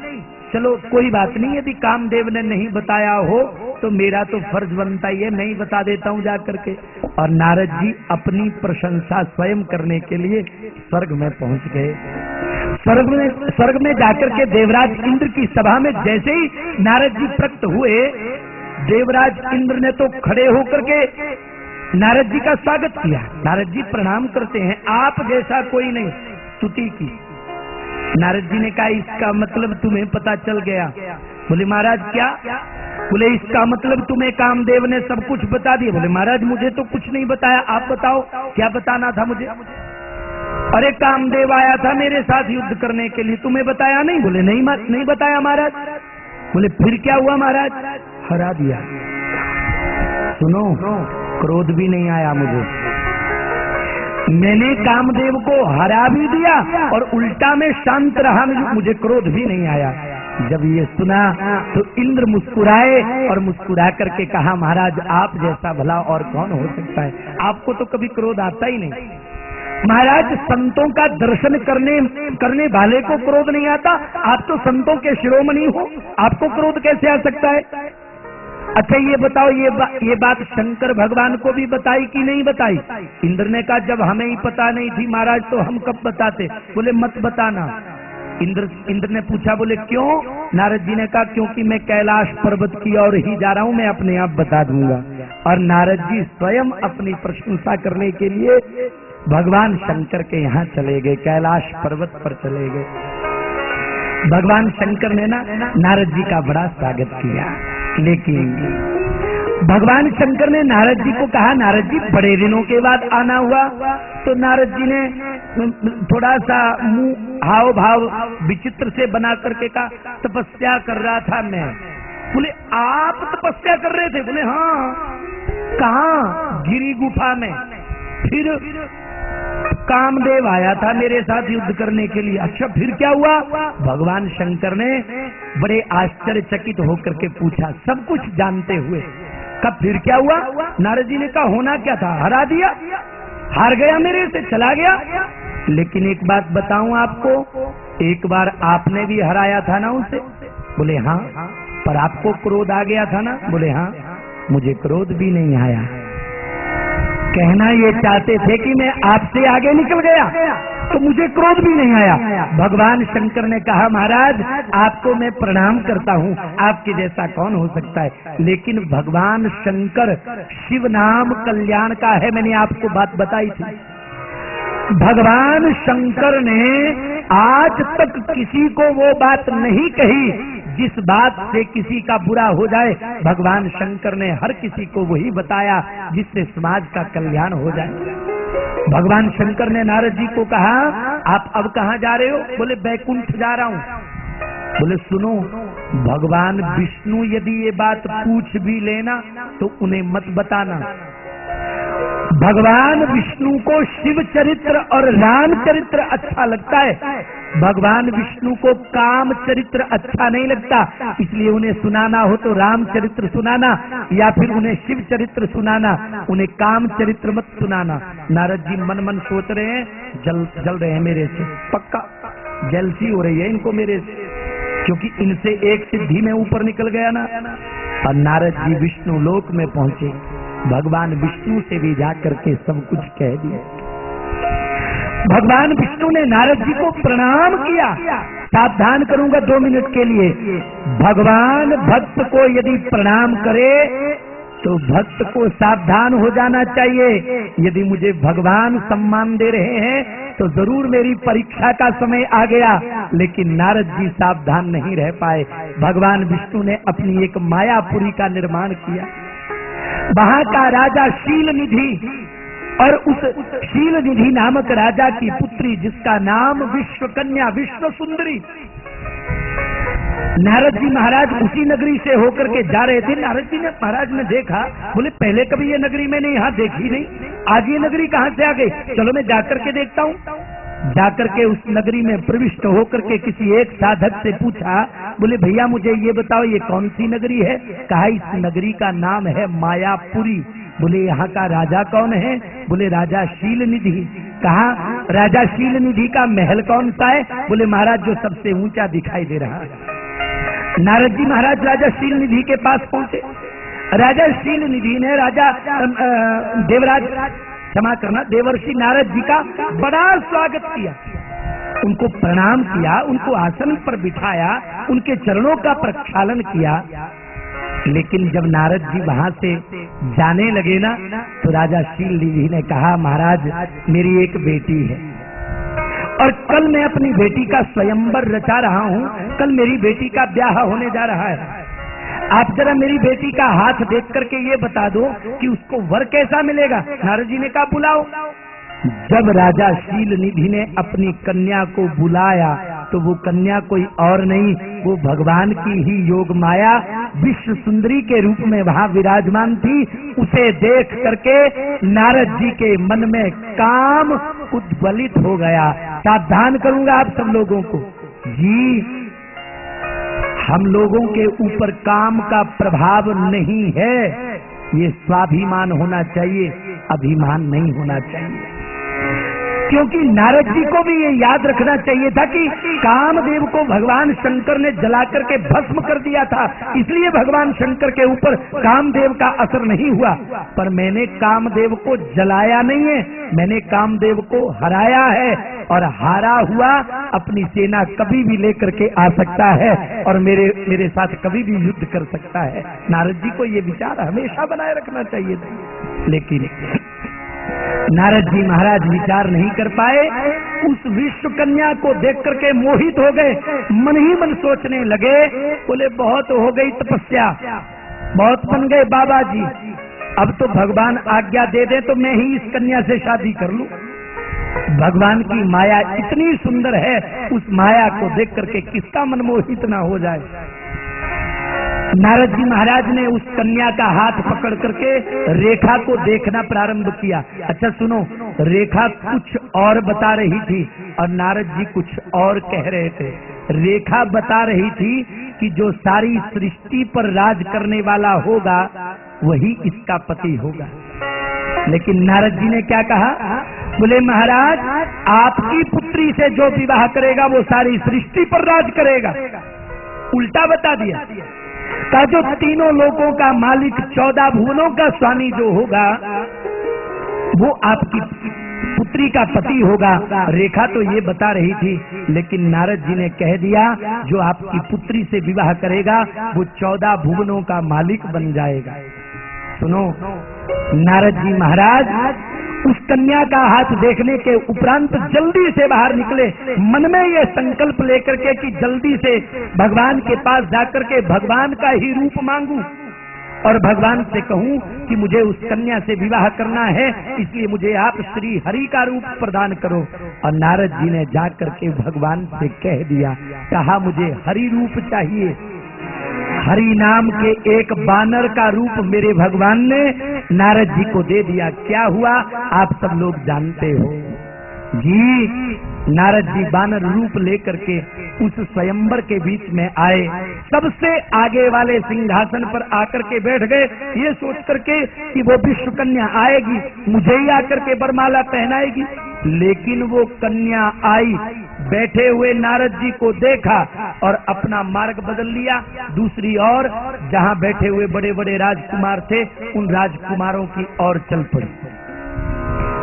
चलो कोई बात नहीं, यदि कामदेव ने नहीं बताया हो तो मेरा तो फर्ज बनता ही है, मैं ही बता देता हूँ जा करके। और नारद जी अपनी प्रशंसा स्वयं करने के लिए स्वर्ग में पहुंच गए। स्वर्ग में जाकर के देवराज इंद्र की सभा में जैसे ही नारद जी प्रकट हुए, देवराज इंद्र ने तो खड़े होकर के नारद जी का स्वागत किया। नारद जी प्रणाम करते हैं, आप जैसा कोई नहीं, स्तुति की। नारद जी ने कहा इसका मतलब तुम्हें पता चल गया। बोले महाराज क्या? बोले इसका मतलब तुम्हें कामदेव ने सब कुछ बता दिया। बोले महाराज मुझे तो कुछ नहीं बताया, आप बताओ क्या बताना था मुझे? अरे कामदेव आया था मेरे साथ युद्ध करने के लिए, तुम्हें बताया नहीं? बोले नहीं बताया महाराज। बोले फिर क्या हुआ महाराज? हरा दिया। सुनो, क्रोध भी नहीं आया मुझे, मैंने कामदेव को हरा भी दिया और उल्टा में शांत रहा, मुझे क्रोध भी नहीं आया। जब ये सुना तो इंद्र मुस्कुराए और मुस्कुरा करके कहा महाराज आप जैसा भला और कौन हो सकता है, आपको तो कभी क्रोध आता ही नहीं। महाराज संतों का दर्शन करने वाले को क्रोध नहीं आता, आप तो संतों के शिरोमणि हो, आपको क्रोध कैसे आ सकता है? अच्छा ये बताओ, ये बात शंकर भगवान को भी बताई कि नहीं बताई? इंद्र ने कहा जब हमें ही पता नहीं थी महाराज तो हम कब बताते? बोले मत बताना। इंद्र ने पूछा बोले क्यों? नारद जी ने कहा क्योंकि मैं कैलाश पर्वत की ओर ही जा रहा हूं, मैं अपने आप बता दूंगा। और नारद जी स्वयं अपनी प्रशंसा करने के लिए भगवान शंकर के यहाँ चले गए, कैलाश पर्वत पर चले गए। भगवान शंकर ने ना नारद जी का बड़ा स्वागत किया, लेकिन भगवान शंकर ने नारद जी को कहा नारद जी बड़े दिनों के बाद आना हुआ। तो नारद जी ने थोड़ा सा मुंह हाव भाव विचित्र से बना करके कहा तपस्या कर रहा था मैं। बोले आप तपस्या कर रहे थे? बोले हाँ। कहाँ? गिरी गुफा में। फिर कामदेव आया था मेरे साथ युद्ध करने के लिए। अच्छा फिर क्या हुआ? भगवान शंकर ने बड़े आश्चर्यचकित होकर के पूछा, सब कुछ जानते हुए। कब फिर क्या हुआ? नारद जी ने कहा होना क्या था, हरा दिया, हार गया, मेरे से चला गया। लेकिन एक बात बताऊं आपको, एक बार आपने भी हराया था ना उसे? बोले हाँ। पर आपको क्रोध आ गया था ना? बोले हाँ। मुझे क्रोध भी नहीं आया। कहना ये चाहते थे कि मैं आपसे आगे निकल गया तो मुझे क्रोध भी नहीं आया। भगवान शंकर ने कहा महाराज आपको मैं प्रणाम करता हूँ, आपके जैसा कौन हो सकता है। लेकिन भगवान शंकर शिव नाम कल्याण का है, मैंने आपको बात बताई थी। भगवान शंकर ने आज तक किसी को वो बात नहीं कही जिस बात से किसी का बुरा हो जाए। भगवान शंकर ने हर किसी को वही बताया जिससे समाज का कल्याण हो जाए। भगवान शंकर ने नारद जी को कहा आप अब कहाँ जा रहे हो? बोले बैकुंठ जा रहा हूँ। बोले सुनो, भगवान विष्णु यदि ये बात पूछ भी लेना तो उन्हें मत बताना। भगवान विष्णु को शिव चरित्र और राम चरित्र अच्छा लगता है, भगवान विष्णु को काम चरित्र अच्छा नहीं लगता। इसलिए उन्हें सुनाना हो तो राम चरित्र सुनाना या फिर उन्हें शिव चरित्र सुनाना, उन्हें काम चरित्र मत सुनाना। नारद जी मन मन सोच रहे हैं जल रहे हैं मेरे से, पक्का जलसी हो रही है इनको मेरे से, क्योंकि इनसे एक सिद्धि में ऊपर निकल गया ना। और नारद जी विष्णु लोक में पहुंचे, भगवान विष्णु से भी जाकर के सब कुछ कह दिया। भगवान विष्णु ने नारद जी को प्रणाम किया। सावधान करूंगा 2 मिनट के लिए। भगवान भक्त को यदि प्रणाम करे तो भक्त को सावधान हो जाना चाहिए। यदि मुझे भगवान सम्मान दे रहे हैं तो जरूर मेरी परीक्षा का समय आ गया। लेकिन नारद जी सावधान नहीं रह पाए। भगवान विष्णु ने अपनी एक मायापुरी का निर्माण किया। वहां का राजा शील निधि और उस शील निधि नामक राजा की पुत्री जिसका नाम विश्व कन्या विश्व सुंदरी। नारद जी महाराज उसी नगरी से होकर के जा रहे थे। नारद जी ने महाराज ने देखा, बोले पहले कभी ये नगरी मैंने यहाँ देखी नहीं, आज ये नगरी कहाँ से आ गई, चलो मैं जाकर के देखता हूँ। जाकर के उस नगरी में प्रविष्ट होकर के किसी एक साधक से पूछा, बोले भैया मुझे ये बताओ ये कौन सी नगरी है? कहा इस नगरी का नाम है मायापुरी। बोले यहाँ का राजा कौन है? बोले राजा शील निधि। कहा राजा शील निधि का महल कौन सा है? बोले महाराज जो सबसे ऊंचा दिखाई दे रहा है। नारद जी महाराज राजा शील निधि के पास पहुंचे। राजा शील निधि ने राजा देवराज क्षमा करना देवर्षि नारद जी का बड़ा स्वागत किया, उनको प्रणाम किया, उनको आसन पर बिठाया, उनके चरणों का प्रक्षालन किया। लेकिन जब नारद जी वहां से जाने लगे ना तो राजा शील निधि ने कहा महाराज मेरी एक बेटी है, और कल मैं अपनी बेटी का स्वयंवर रचा रहा हूँ, कल मेरी बेटी का ब्याह होने जा रहा है। आप जरा मेरी बेटी का हाथ देख करके ये बता दो कि उसको वर कैसा मिलेगा। नारद जी ने कहा बुलाओ। जब राजा शीलनिधि ने अपनी कन्या को बुलाया तो वो कन्या कोई और नहीं, वो भगवान की ही योग माया विश्व सुंदरी के रूप में वहां विराजमान थी। उसे देख करके नारद जी के मन में काम उद्बलित हो गया। सावधान करूंगा आप सब लोगों को जी, हम लोगों के ऊपर काम का प्रभाव नहीं है, ये स्वाभिमान होना चाहिए, अभिमान नहीं होना चाहिए। क्योंकि नारद जी को भी ये याद रखना चाहिए था कि कामदेव को भगवान शंकर ने जला करके भस्म कर दिया था, इसलिए भगवान शंकर के ऊपर कामदेव का असर नहीं हुआ। पर मैंने कामदेव को जलाया नहीं है, मैंने कामदेव को हराया है, और हारा हुआ अपनी सेना कभी भी लेकर के आ सकता है और मेरे साथ कभी भी युद्ध कर सकता है। नारद जी को ये विचार हमेशा बनाए रखना चाहिए था, लेकिन नारद जी महाराज विचार नहीं कर पाए। उस विश्व कन्या को देख करके मोहित हो गए, मन ही मन सोचने लगे, बोले बहुत हो गई तपस्या, बहुत बन गए बाबा जी, अब तो भगवान आज्ञा दे दे तो मैं ही इस कन्या से शादी कर लूं। भगवान की माया इतनी सुंदर है, उस माया को देख करके किसका मन मोहित ना हो जाए। नारद जी महाराज ने उस कन्या का हाथ पकड़ करके रेखा को देखना प्रारंभ किया। अच्छा सुनो, रेखा कुछ और बता रही थी और नारद जी कुछ और कह रहे थे। रेखा बता रही थी कि जो सारी सृष्टि पर राज करने वाला होगा वही इसका पति होगा, लेकिन नारद जी ने क्या कहा, बोले महाराज आपकी पुत्री से जो विवाह करेगा वो सारी सृष्टि पर राज करेगा। उल्टा बता दिया का जो तीनों लोगों का मालिक 14 भुवनों का स्वामी जो होगा वो आपकी पुत्री का पति होगा। रेखा तो ये बता रही थी, लेकिन नारद जी ने कह दिया जो आपकी पुत्री से विवाह करेगा वो 14 भुवनों का मालिक बन जाएगा। सुनो, नारद जी महाराज उस कन्या का हाथ देखने के उपरांत जल्दी से बाहर निकले, मन में ये संकल्प लेकर के कि जल्दी से भगवान के पास जाकर के भगवान का ही रूप मांगूं और भगवान से कहूं कि मुझे उस कन्या से विवाह करना है, इसलिए मुझे आप श्री हरि का रूप प्रदान करो। और नारद जी ने जाकर के भगवान से कह दिया, कहा मुझे हरि रूप चाहिए। हरि नाम के एक बानर का रूप मेरे भगवान ने नारद जी को दे दिया। क्या हुआ आप सब लोग जानते हो जी। नारद जी बानर रूप लेकर के उस स्वयंवर के बीच में आए, सबसे आगे वाले सिंहासन पर आकर के बैठ गए, ये सोच करके कि वो विश्व कन्या आएगी, मुझे ही आकर के बरमाला पहनाएगी। लेकिन वो कन्या आई, बैठे हुए नारद जी को देखा और अपना मार्ग बदल लिया। दूसरी ओर जहां बैठे हुए बड़े बड़े राजकुमार थे, उन राजकुमारों की ओर चल पड़ी।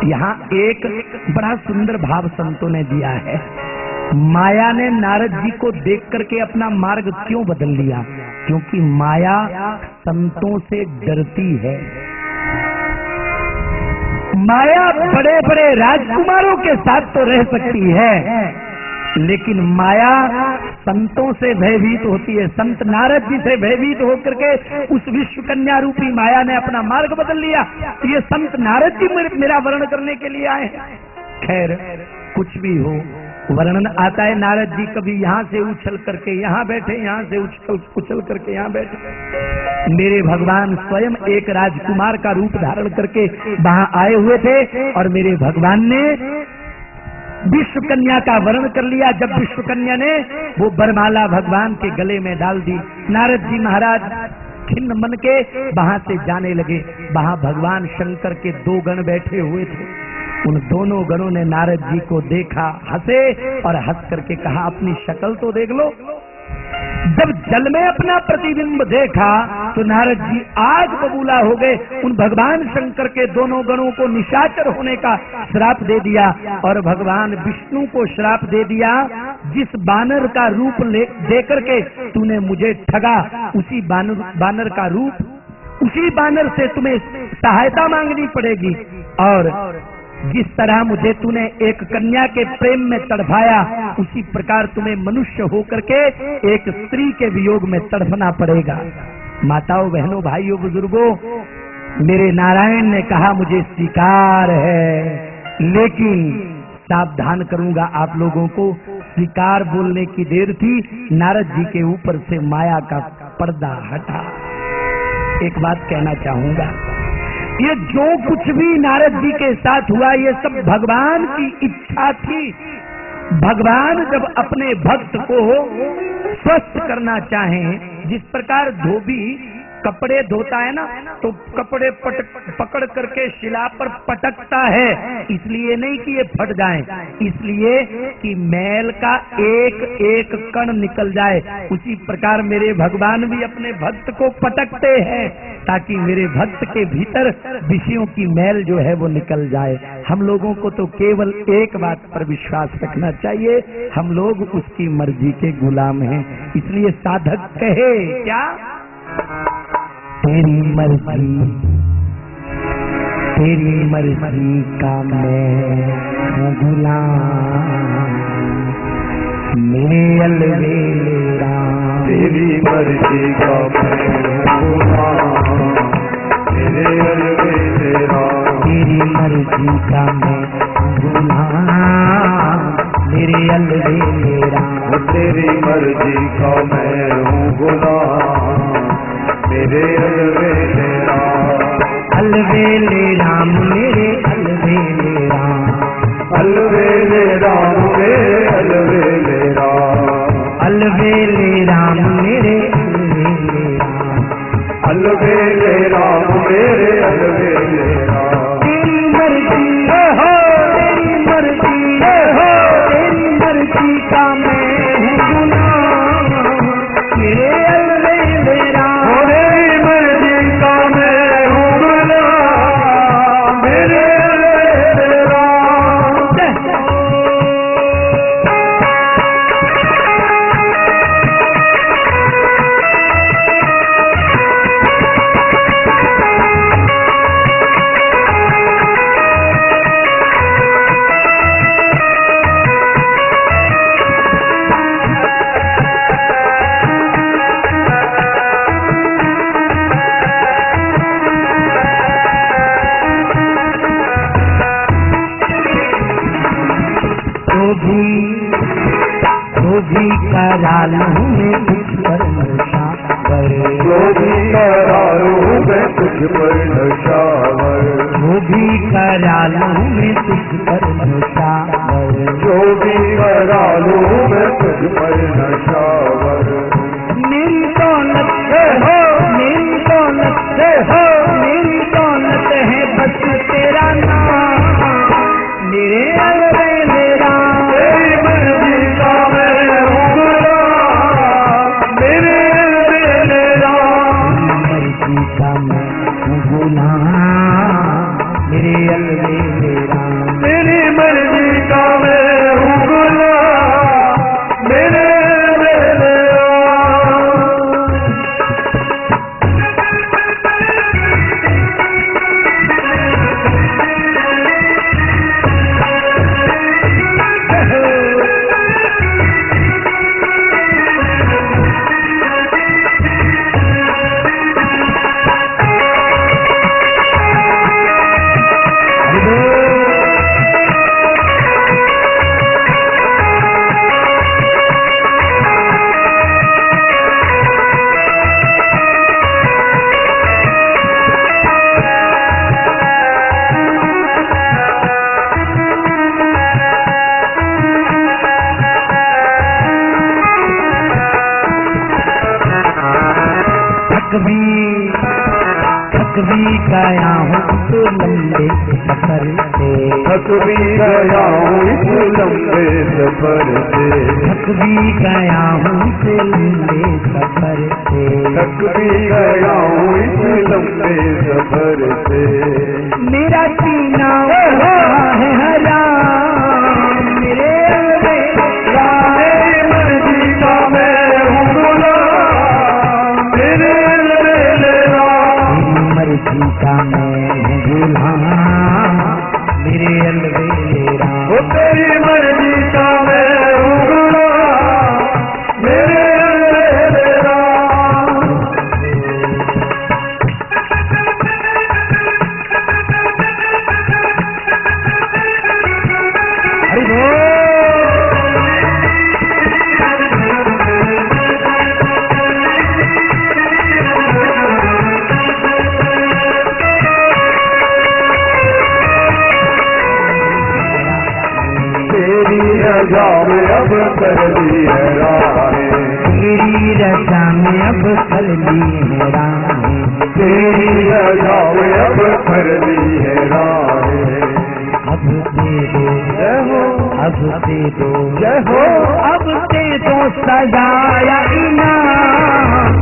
यहाँ एक बड़ा सुंदर भाव संतों ने दिया है। माया ने नारद जी को देख करके अपना मार्ग क्यों बदल लिया? क्योंकि माया संतों से डरती है। माया बड़े बड़े राजकुमारों के साथ तो रह सकती है, लेकिन माया संतों से भयभीत होती है। संत नारद जी से भयभीत होकर के उस विश्व कन्या रूपी माया ने अपना मार्ग बदल लिया। ये संत नारद जी मेरा वर्णन करने के लिए आए। खैर कुछ भी हो, वर्णन आता है। नारद जी कभी यहाँ से उछल करके यहाँ बैठे, यहाँ से उछल करके यहाँ बैठे। मेरे भगवान स्वयं एक राजकुमार का रूप धारण करके वहां आए हुए थे और मेरे भगवान ने विश्व कन्या का वर्णन कर लिया। जब विश्व कन्या ने वो बरमाला भगवान के गले में डाल दी, नारद जी महाराज खिन्न मन के वहां से जाने लगे। वहां भगवान शंकर के 2 गण बैठे हुए थे। उन दोनों गणों ने नारद जी को देखा, हंसे और हंस करके कहा अपनी शक्ल तो देख लो। जब जल में अपना प्रतिबिंब देखा तो नारद जी आग बबूला हो गए। उन भगवान शंकर के दोनों गणों को निशाचर होने का श्राप दे दिया और भगवान विष्णु को श्राप दे दिया, जिस बानर का रूप दे करके तूने मुझे ठगा, उसी बानर का रूप, उसी बानर से तुम्हें सहायता मांगनी पड़ेगी। और जिस तरह मुझे तूने एक कन्या के प्रेम में तड़पाया, उसी प्रकार तुम्हें मनुष्य होकर के एक स्त्री के वियोग में तड़पना पड़ेगा। माताओं, बहनों, भाइयों, बुजुर्गों, मेरे नारायण ने कहा मुझे स्वीकार है, लेकिन सावधान करूंगा आप लोगों को। स्वीकार बोलने की देर थी, नारद जी के ऊपर से माया का पर्दा हटा। एक बात कहना चाहूंगा, ये जो कुछ भी नारद जी के साथ हुआ, ये सब भगवान की इच्छा थी। भगवान जब अपने भक्त को स्वस्थ करना चाहें, जिस प्रकार धोबी कपड़े धोता है ना, तो कपड़े पकड़ करके शिला पर पटकता है, इसलिए नहीं कि ये फट जाए, इसलिए कि मैल का एक एक कण निकल जाए। उसी प्रकार मेरे भगवान भी अपने भक्त को पटकते हैं, ताकि मेरे भक्त के भीतर विषयों की मैल जो है वो निकल जाए। हम लोगों को तो केवल एक बात पर विश्वास रखना चाहिए, हम लोग उसकी मर्जी के गुलाम हैं। इसलिए साधक कहे क्या, तेरी मर्जी का मैं हूँ गुलाम, मेरे अलवेला। तेरी मर्जी का मैं हूँ गुलाम, मेरे अलवेला। तेरी मर्जी का मैं गुलाम, मेरे अलवेला। तेरी मर्जी का मैं हूँ गुलाम, मेरे अलवेले राम। अलवेले राम मेरे अलवेले राम, अलवेले राम मेरे अलवेले राम। अलवेले राम मेरे अलवेले राम, अलवेले राम मेरे अलवेले राम। तेरी मर्जी हो, तेरी मर्जी हो, तेरी मर्जी का मैं हूँ गुलाम, मेरे अलवेले राम। तेरी मर्जी का मैं हूँ गुलाम, मेरे अलवेले राम। तो भी करा लूं मैं कुछ पर नशा कर, जो भी करा लूं मैं कुछ पर नशावर। वो भी करा लूं मैं कुछ पर नशा कर, जो भी करा लूं मैं कुछ पर नशावर। मेरी दौलत हो, मेरी दौलत हो, मेरी दौलत है बस तेरा नाम, मेरे अलवेले राम। तेरी मर्जी का मैं हूँ गुलाम, मेरे अलवेले राम। मर्जी का मैं हूँ गुलाम, मेरे अलवेले राम। तेरी मर्जी का मैं हूँ गुलाम, मेरे अलवेले राम। थक भी गया हूँ तो लंबे सफर से, थक भी गया हूँ इस लंबे सफर से। थक भी गया हूँ तो लंबे सफर से, थक भी गया हूँ इस लंबे सफर से। मेरा सीना है हराम, मेरे अलवेला। तेरी मर्जी का मैं हूँ गुलाम, मेरे अलवेले राम। मर्जी का मैं हूँ गुलाम, मेरे तेरी रजा में अब कर ली है राहें, तेरी रजा में अब कर ली है राहें, तेरी रजा में अब कर ली है राहें। अब दे दो जय हो, अब दे दो जय हो, अब दे दो सजाया इनाम,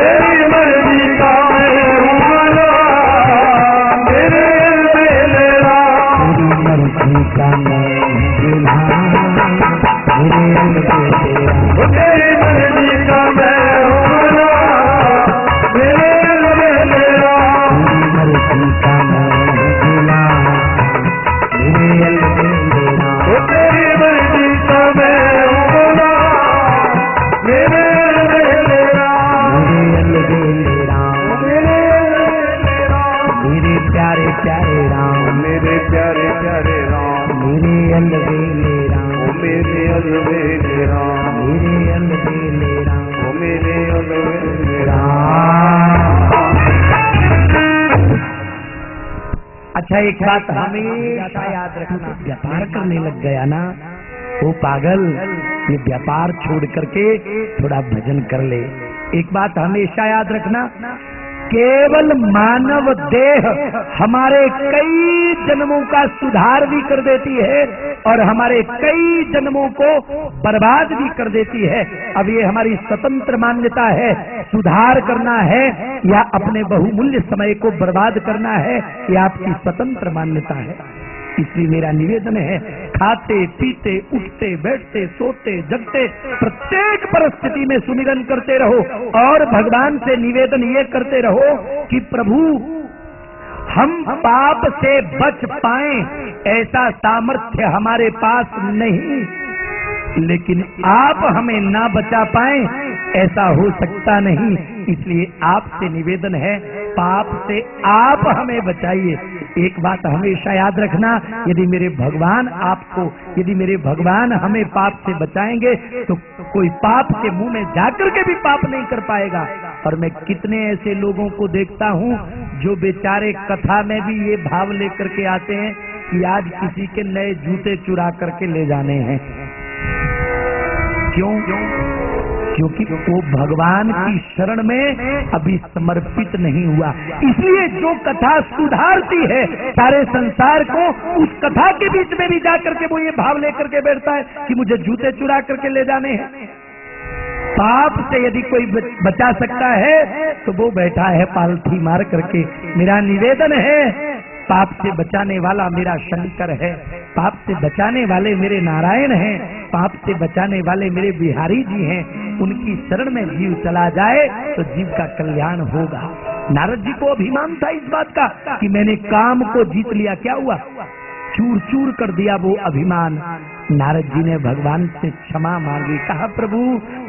तेरी मर्जी का है हुक्मला, मेरे मेरा तेरी मर्जी का मैं गुलाम, मेरे तेरा तेरी मर्जी का मैं हुक्मला, मेरे मेरा तेरी मर्जी का मैं गुलाम, मेरे तेरा तेरी मर्जी का मैं हुक्मला, मेरे मेरा मेरे प्यारे प्यारे राम, मेरे प्यारे प्यारे राम, मेरे अलबेले राम, ओ मेरे अलबेले राम, मेरे अलबेले राम, ओ मेरे अलबेले राम। अच्छा, एक बात हमेशा याद रखना, व्यापार करने लग गया ना वो पागल, ये व्यापार छोड़ करके थोड़ा भजन कर ले। एक बात हमेशा याद रखना, केवल मानव देह हमारे कई जन्मों का सुधार भी कर देती है और हमारे कई जन्मों को बर्बाद भी कर देती है। अब ये हमारी स्वतंत्र मान्यता है, सुधार करना है या अपने बहुमूल्य समय को बर्बाद करना है, ये आपकी स्वतंत्र मान्यता है। इसलिए मेरा निवेदन है, खाते पीते उठते बैठते सोते जगते प्रत्येक परिस्थिति में सुमिरन करते रहो और भगवान से निवेदन ये करते रहो कि प्रभु हम पाप से बच पाएं, ऐसा सामर्थ्य हमारे पास नहीं, लेकिन आप हमें ना बचा पाएं ऐसा हो सकता नहीं। इसलिए आपसे निवेदन है, पाप से आप हमें बचाइए। एक बात हमेशा याद रखना, यदि मेरे भगवान हमें पाप से बचाएंगे तो कोई पाप के मुंह में जाकर के भी पाप नहीं कर पाएगा। और मैं कितने ऐसे लोगों को देखता हूँ जो बेचारे कथा में भी ये भाव लेकर के आते हैं कि आज किसी के नए जूते चुरा करके ले जाने हैं। क्यों? क्योंकि वो भगवान की शरण में अभी समर्पित नहीं हुआ। इसलिए जो कथा सुधारती है सारे संसार को, उस कथा के बीच में भी जाकर के वो ये भाव लेकर के बैठता है कि मुझे जूते चुरा करके ले जाने हैं। पाप से यदि कोई बचा सकता है तो वो बैठा है पालथी मार करके। मेरा निवेदन है, पाप से बचाने वाला मेरा शंकर है, पाप से बचाने वाले मेरे नारायण हैं, पाप से बचाने वाले मेरे बिहारी जी हैं। उनकी शरण में जीव चला जाए तो जीव का कल्याण होगा। नारद जी को अभिमान था इस बात का कि मैंने काम को जीत लिया। क्या हुआ? चूर चूर कर दिया वो अभिमान। नारद जी ने भगवान से क्षमा मांगी, कहा प्रभु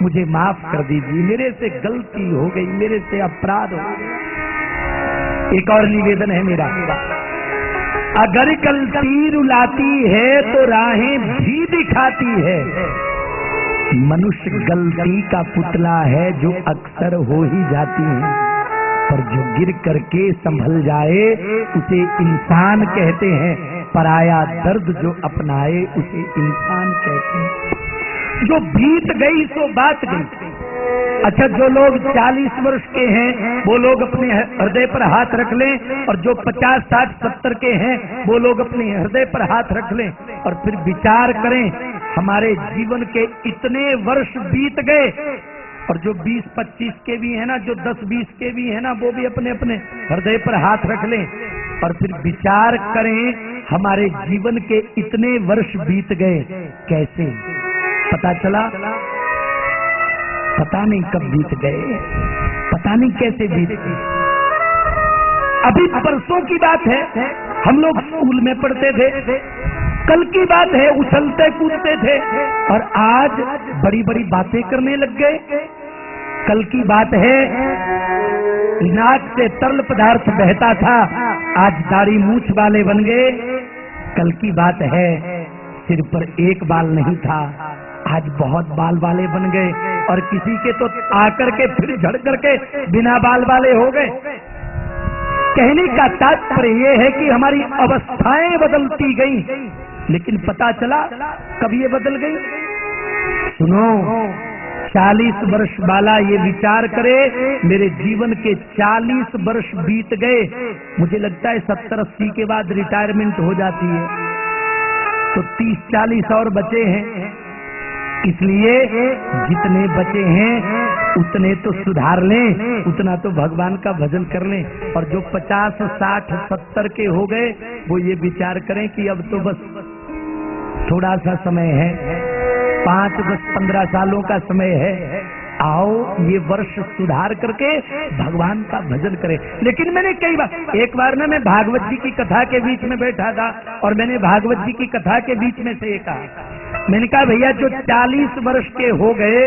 मुझे माफ कर दीजिए, मेरे से गलती हो गई, मेरे से अपराध हो गया। एक और निवेदन है मेरा, अगर गलती रुलाती है तो राहें भी दिखाती है। मनुष्य गलती का पुतला है जो अक्सर हो ही जाती है, पर जो गिर करके संभल जाए उसे इंसान कहते हैं। पराया दर्द जो अपनाए उसे इंसान कहते हैं। जो बीत गई सो बात गई। अच्छा, जो लोग 40 वर्ष के हैं वो लोग अपने हृदय पर हाथ रख लें, और जो 50, 60, 70 के हैं वो लोग अपने हृदय पर हाथ रख लें और फिर विचार करें, हमारे जीवन के इतने वर्ष बीत गए। और जो 20-25 के भी है ना, जो 10-20 के भी है ना, वो भी अपने अपने हृदय पर हाथ रख लें और फिर विचार करें, हमारे जीवन के इतने वर्ष बीत गए। कैसे पता चला? पता नहीं कब बीत गए, पता नहीं कैसे बीत गए। अभी परसों की बात है, हम लोग स्कूल में पढ़ते थे। कल की बात है, उछलते कूदते थे, और आज बड़ी बड़ी बातें करने लग गए। कल की बात है, नाक से तरल पदार्थ बहता था, आज दाढ़ी मूछ वाले बन गए। कल की बात है, सिर पर एक बाल नहीं था, आज बहुत बाल वाले बन गए, और किसी के तो आकर के फिर झड़ करके बिना बाल वाले हो गए। कहने का तात्पर्य यह है कि हमारी अवस्थाएं बदलती गई, लेकिन पता चला कब ये बदल गई। सुनो, 40 वर्ष वाला ये विचार करे मेरे जीवन के 40 वर्ष बीत गए, मुझे लगता है 70-80 के बाद रिटायरमेंट हो जाती है, तो 30-40 और बचे हैं। इसलिए जितने बचे हैं उतने तो सुधार लें, उतना तो भगवान का भजन कर लें। और जो 50, 60, 70 के हो गए वो ये विचार करें कि अब तो बस थोड़ा सा समय है, 5, 10, 15 सालों का समय है, आओ ये वर्ष सुधार करके भगवान का भजन करें। लेकिन मैंने कई बार, एक बार ना मैं भागवत जी की कथा के बीच में बैठा था और मैंने भागवत जी की कथा के बीच में से ये कहा, मैंने कहा भैया जो 40 वर्ष के हो गए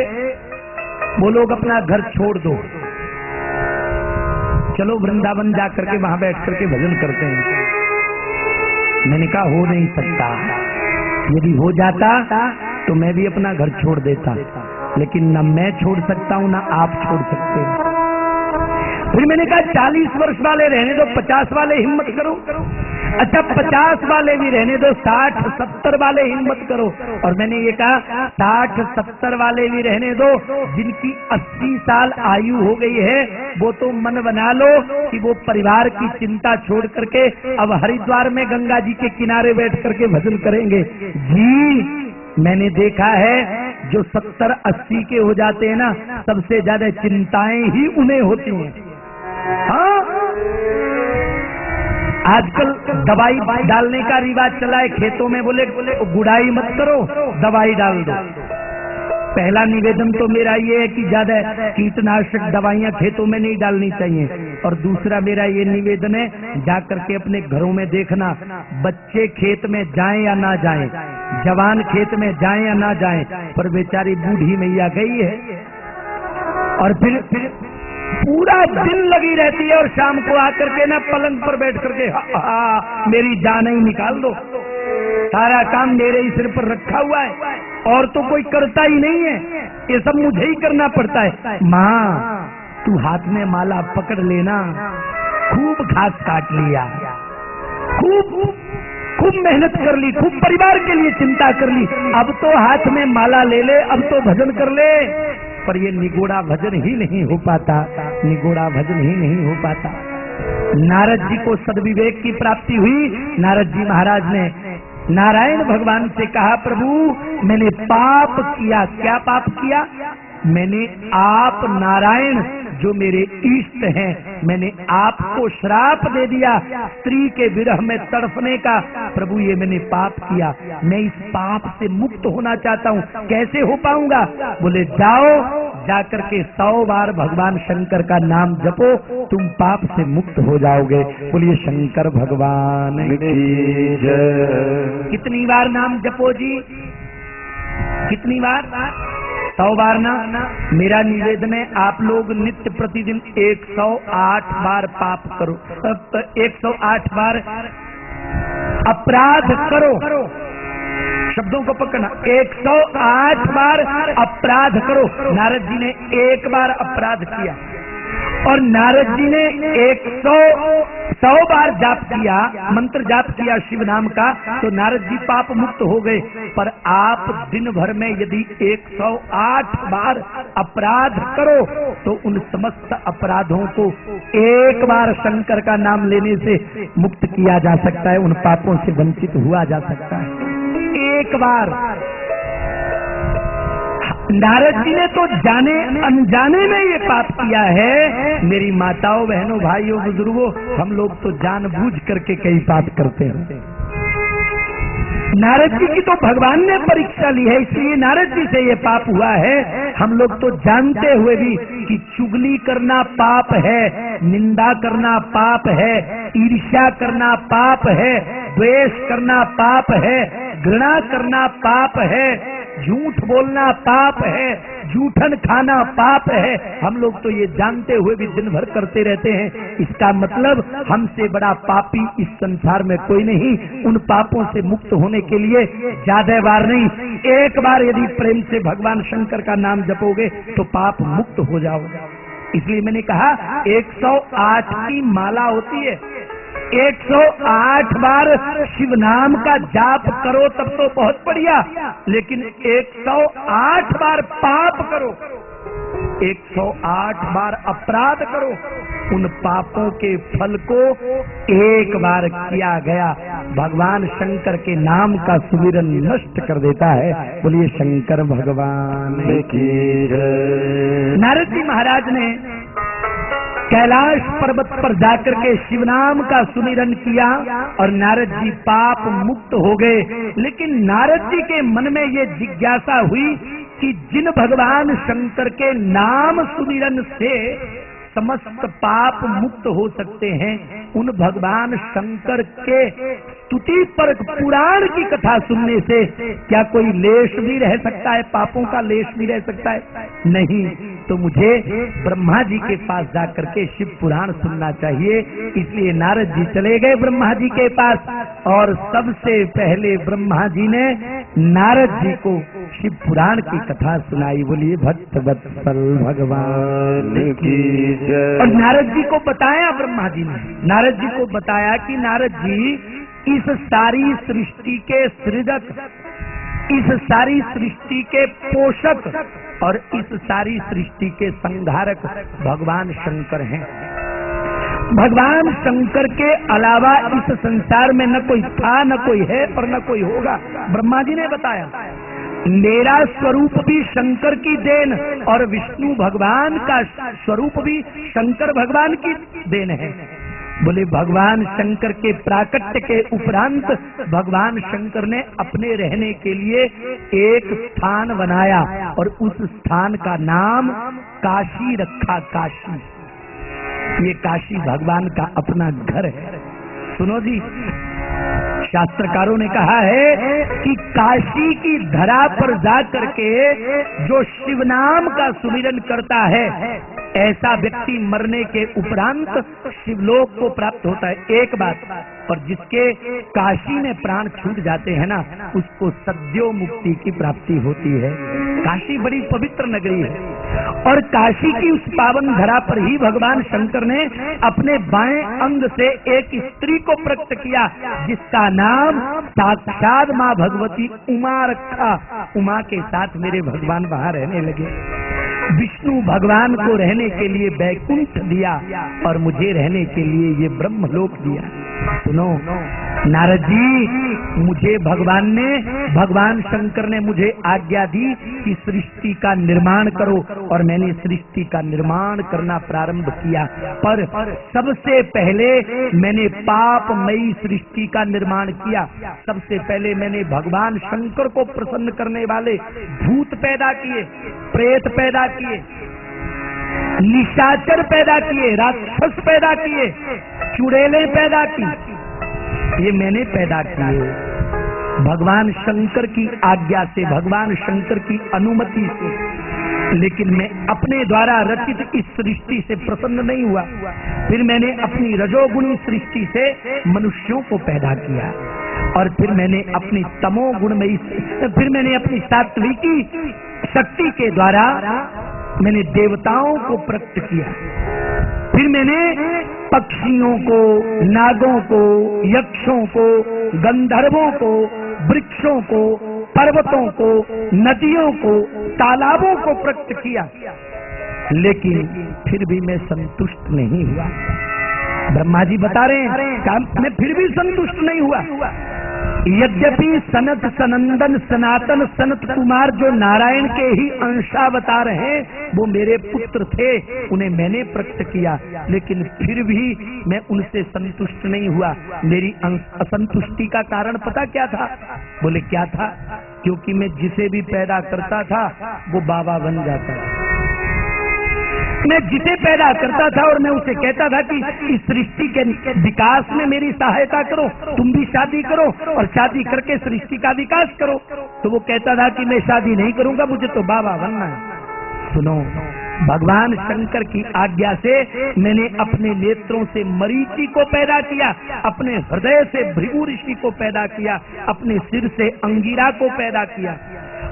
वो लोग अपना घर छोड़ दो, चलो वृंदावन जा करके वहां बैठ करके भजन करते हैं। मैंने कहा हो नहीं सकता, यदि हो जाता तो मैं भी अपना घर छोड़ देता, लेकिन न मैं छोड़ सकता हूं ना आप छोड़ सकते हो। फिर मैंने कहा 40 वर्ष वाले रहने दो, 50 वाले हिम्मत करो। अच्छा 50 वाले भी रहने दो, 60, 70 वाले हिम्मत करो। और मैंने ये कहा 60, 70 वाले भी रहने दो, जिनकी 80 साल आयु हो गई है वो तो मन बना लो कि वो परिवार की चिंता छोड़ करके अब हरिद्वार में गंगा जी के किनारे बैठ करके भजन करेंगे। जी मैंने देखा है जो 70-80 के हो जाते हैं ना, सबसे ज्यादा चिंताएं ही उन्हें होती हैं। हाँ, आजकल दवाई डालने का रिवाज चला है खेतों में, बोले गुड़ाई मत करो, दवाई डाल दो। पहला निवेदन तो मेरा ये है कि ज्यादा कीटनाशक दवाइयां खेतों में नहीं डालनी चाहिए। और दूसरा मेरा ये निवेदन है, जाकर के अपने घरों में देखना, बच्चे खेत में जाएं या ना जाएं, जवान खेत में जाएं या ना जाएं, पर बेचारी बूढ़ी मैया गई है और फिर पूरा दिन लगी रहती है और शाम को आकर के ना पलंग पर बैठ करके मेरी जान ही निकाल दो, सारा काम मेरे ही सिर पर रखा हुआ है और तो कोई करता ही नहीं है, ये सब मुझे ही करना पड़ता है। माँ तू हाथ में माला पकड़ लेना, खूब घास काट लिया, खूब मेहनत कर ली, खूब परिवार के लिए चिंता कर ली, अब तो हाथ में माला ले ले, अब तो भजन कर ले। पर ये निगोड़ा भजन ही नहीं हो पाता, निगोड़ा भजन ही नहीं हो पाता। नारद जी को सद्विवेक की प्राप्ति हुई। नारद जी महाराज ने नारायण भगवान से कहा, प्रभु मैंने पाप किया। क्या पाप किया? मैंने आप नारायण जो मेरे इष्ट हैं, मैंने आपको श्राप दे दिया स्त्री के विरह में तड़पने का। प्रभु ये मैंने पाप किया, मैं इस पाप से मुक्त होना चाहता हूँ, कैसे हो पाऊंगा? बोले जाओ, जाकर के 100 बार भगवान शंकर का नाम जपो, तुम पाप से मुक्त हो जाओगे। बोलिए शंकर भगवान की जय। कितनी बार नाम जपो जी? कितनी बार? 100 बार ना। मेरा निवेदन है आप लोग नित्य प्रतिदिन 108 बार पाप करो, 108 बार अपराध करो। शब्दों को पकड़ना, 108 बार अपराध करो। नारद जी ने 1 बार अपराध किया और नारद जी ने 100 बार जाप किया, मंत्र जाप किया शिव नाम का, तो नारद जी पाप मुक्त हो गए। पर आप दिन भर में यदि 108 बार अपराध करो तो उन समस्त अपराधों को 1 बार शंकर का नाम लेने से मुक्त किया जा सकता है, उन पापों से वंचित हुआ जा सकता है। 1 बार। नारद जी ने तो जाने अनजाने में ये पाप किया है। मेरी माताओं, बहनों, भाइयों, बुजुर्गों, हम लोग तो जानबूझ करके कई पाप करते हैं। नारद जी की तो भगवान ने परीक्षा ली है, इसलिए नारद जी से ये पाप हुआ है। हम लोग तो जानते हुए भी कि चुगली करना पाप है, निंदा करना पाप है, ईर्ष्या करना पाप है, द्वेष करना पाप है, घृणा करना पाप है, झूठ बोलना पाप है, जूठन खाना पाप है। हम लोग तो ये जानते हुए भी दिन भर करते रहते हैं। इसका मतलब हमसे बड़ा पापी इस संसार में कोई नहीं। उन पापों से मुक्त होने के लिए ज्यादा बार नहीं, 1 बार यदि प्रेम से भगवान शंकर का नाम जपोगे तो पाप मुक्त हो जाओगे। इसलिए मैंने कहा 108 की माला होती है, 108 बार शिव नाम का जाप करो तब तो बहुत बढ़िया, लेकिन 108 बार पाप करो, 108 बार अपराध करो, उन पापों के फल को एक बार किया गया भगवान शंकर के नाम का सुमिरन नष्ट कर देता है। बोलिए शंकर भगवान की जय। नारद जी महाराज ने कैलाश पर्वत पर जाकर के शिव नाम का सुमिरन किया और नारद जी पाप मुक्त हो गए। लेकिन नारद जी के मन में ये जिज्ञासा हुई कि जिन भगवान शंकर के नाम सुमिरन से समस्त पाप मुक्त हो सकते हैं, उन भगवान शंकर के स्तुति पर पुराण की कथा सुनने से क्या कोई लेश भी रह सकता है, पापों का लेश भी रह सकता है? नहीं। तो मुझे ब्रह्मा जी के पास जाकर के शिव पुराण सुनना चाहिए। इसलिए नारद जी चले गए ब्रह्मा जी के पास और सबसे पहले ब्रह्मा जी ने नारद जी को शिव पुराण की कथा सुनाई। बोलिए भक्त वत्सल भगवान की जय। और नारद जी को बताया ब्रह्मा जी ने, नारद जी को बताया कि नारद जी इस सारी सृष्टि के सृजक, इस सारी सृष्टि के पोषक और इस सारी सृष्टि के संहारक भगवान शंकर हैं। भगवान शंकर के अलावा इस संसार में न कोई था, न कोई है और न कोई होगा। ब्रह्मा जी ने बताया मेरा स्वरूप भी शंकर की देन और विष्णु भगवान का स्वरूप भी शंकर भगवान की देन है। बोले भगवान शंकर के प्राकट्य के उपरांत भगवान शंकर ने अपने रहने के लिए एक स्थान बनाया और उस स्थान का नाम काशी रखा। काशी, ये काशी भगवान का अपना घर है। सुनो जी, शास्त्रकारों ने कहा है कि काशी की धरा पर जाकर के जो शिव नाम का सुमिरन करता है, ऐसा व्यक्ति मरने के उपरांत शिवलोक को प्राप्त होता है। एक बात, और जिसके काशी में प्राण छूट जाते हैं ना, उसको सद्यो मुक्ति की प्राप्ति होती है। काशी बड़ी पवित्र नगरी है और काशी की उस पावन धरा पर ही भगवान शंकर ने अपने बाएं अंग से एक स्त्री को प्रकट किया, जिसका नाम साक्षात माँ भगवती उमा रखा। उमा के साथ मेरे भगवान वहां रहने लगे। विष्णु भगवान को रहने के लिए बैकुंठ दिया और मुझे रहने के लिए ये ब्रह्मलोक दिया। सुनो नारद जी, मुझे भगवान शंकर ने मुझे आज्ञा दी कि सृष्टि का निर्माण करो और मैंने सृष्टि का निर्माण करना प्रारंभ किया। पर सबसे पहले मैंने पापमयी सृष्टि का निर्माण किया। सबसे पहले मैंने भगवान शंकर को प्रसन्न करने वाले भूत पैदा किए, प्रेत पैदा किए, निशाचर पैदा किए, राक्षस पैदा किए, चुड़ैलें पैदा की। ये मैंने पैदा किए भगवान शंकर की आज्ञा से, भगवान शंकर की अनुमति से। लेकिन मैं अपने द्वारा रचित इस सृष्टि से प्रसन्न नहीं हुआ। फिर मैंने अपनी रजोगुणी सृष्टि से मनुष्यों को पैदा किया और फिर मैंने अपनी तमोगुणमयी, फिर मैंने अपनी सात्विकी शक्ति के द्वारा मैंने देवताओं को प्रकट किया। फिर मैंने पक्षियों को, नागों को, यक्षों को, गंधर्वों को, वृक्षों को, पर्वतों को, नदियों को, तालाबों को प्रकट किया। लेकिन फिर भी मैं संतुष्ट नहीं हुआ। ब्रह्मा जी बता रहे हैं मैं फिर भी संतुष्ट नहीं हुआ। यद्यपि सनत सनंदन सनातन सनत कुमार जो नारायण के ही अंशावतार हैं, वो मेरे पुत्र थे, उन्हें मैंने प्रकट किया, लेकिन फिर भी मैं उनसे संतुष्ट नहीं हुआ। मेरी असंतुष्टि का कारण पता क्या था? बोले क्या था? क्योंकि मैं जिसे भी पैदा करता था वो बाबा बन जाता था। मैं जिसे पैदा करता था और मैं उसे कहता था कि इस सृष्टि के विकास में मेरी सहायता करो, तुम भी शादी करो और शादी करके सृष्टि का विकास करो, तो वो कहता था कि मैं शादी नहीं करूंगा, मुझे तो बाबा बनना है। सुनो, भगवान शंकर की आज्ञा से मैंने अपने नेत्रों से मरीचि को पैदा किया, अपने हृदय से भृगु ऋषि को पैदा किया, अपने सिर से अंगिरा को पैदा किया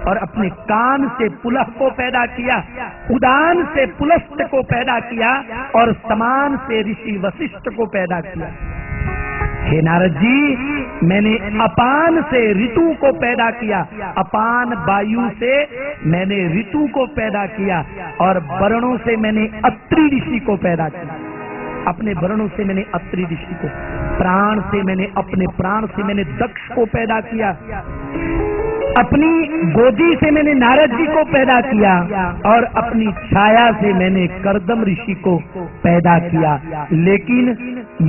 और अपने कान से पुलह को पैदा किया, उदान से पुलस्त को पैदा किया और समान से ऋषि वशिष्ठ को पैदा किया। हे नारद जी, मैंने अपान से ऋतु को पैदा किया, अपान वायु से मैंने ऋतु को पैदा किया और वर्णों से मैंने अत्रि ऋषि को पैदा किया। अपने वर्णों से मैंने अत्रि ऋषि को, प्राण से मैंने, अपने प्राण से मैंने दक्ष को पैदा किया, अपनी गोदी से मैंने नारद जी को पैदा किया और अपनी छाया से मैंने कर्दम ऋषि को पैदा किया। लेकिन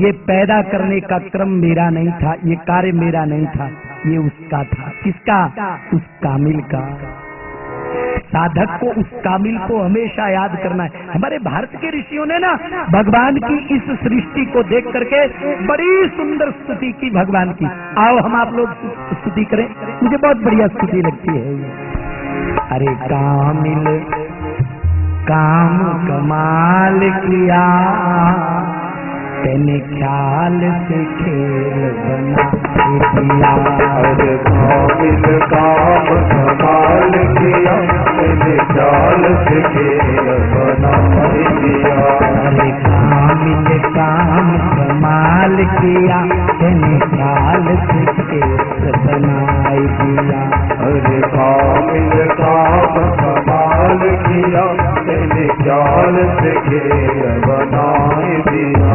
ये पैदा करने का क्रम मेरा नहीं था, ये कार्य मेरा नहीं था, ये उसका था। किसका? उस कामिल का। साधक को उस कामिल को हमेशा याद करना है। हमारे भारत के ऋषियों ने ना भगवान की इस सृष्टि को देख करके बड़ी सुंदर स्तुति की भगवान की। आओ हम आप लोग स्तुति करें, मुझे बहुत बढ़िया स्तुति लगती है ये। अरे कामिल काम कमाल किया, तेने ख्याल से खेल बना दिया। अरे कामिल काम कमाल किया, तेने ख्याल से खेल बना दिया। अरे कामिल काम कमाल किया, तेने ख्याल से खेल बना दिया। अरे कामिल काम कमाल किया, तेने ख्याल से खेल बना दिया।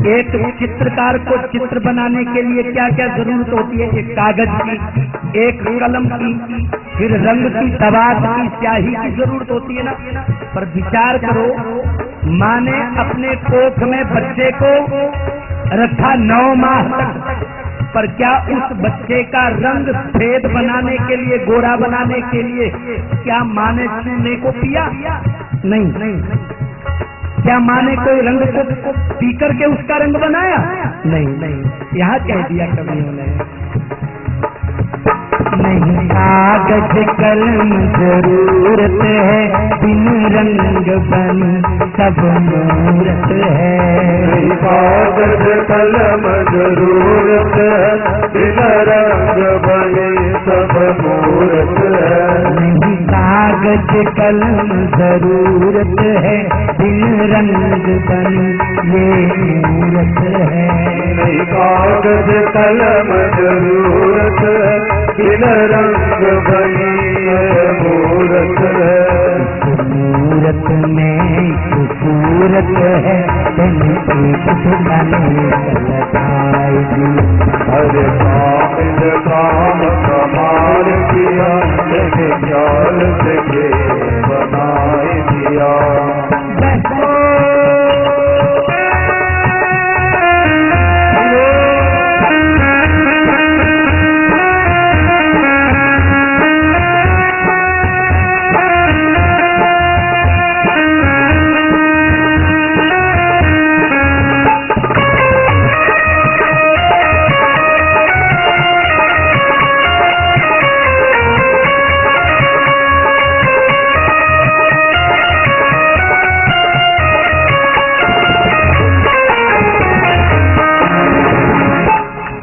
एक चित्रकार को चित्र बनाने के लिए क्या क्या जरूरत होती है? एक कागज की, एक कलम की, फिर रंग की, दवात की, स्याही की जरूरत होती है ना। पर विचार करो, माँ ने अपने कोख में बच्चे को रखा 9 माह तक, पर क्या उस बच्चे का रंग सफेद बनाने के लिए, गोरा बनाने के लिए क्या माँ ने चूने को पिया? नहीं। क्या माँ ने कोई रंग को पी करके उसका रंग बनाया? नहीं। यहाँ कह दिया कवियों ने, नहीं कागज कलम जरूरत है, बिन रंग बनी सब मूरत है। कागज कलम जरूरत है, बिन रंग बनी सब मूरत है। नहीं कागज कलम जरूरत है, बिन रंग बनी ये मूरत है। नहीं कागज कलम जरूरत है, बिन रंग बनी ये मूरत है। सूरत में सूरत है, तेने एक सुनाने लगाएगी। अरे कामिल काम कमाल किया, तेने ख्याल से खेल बनाए दिया।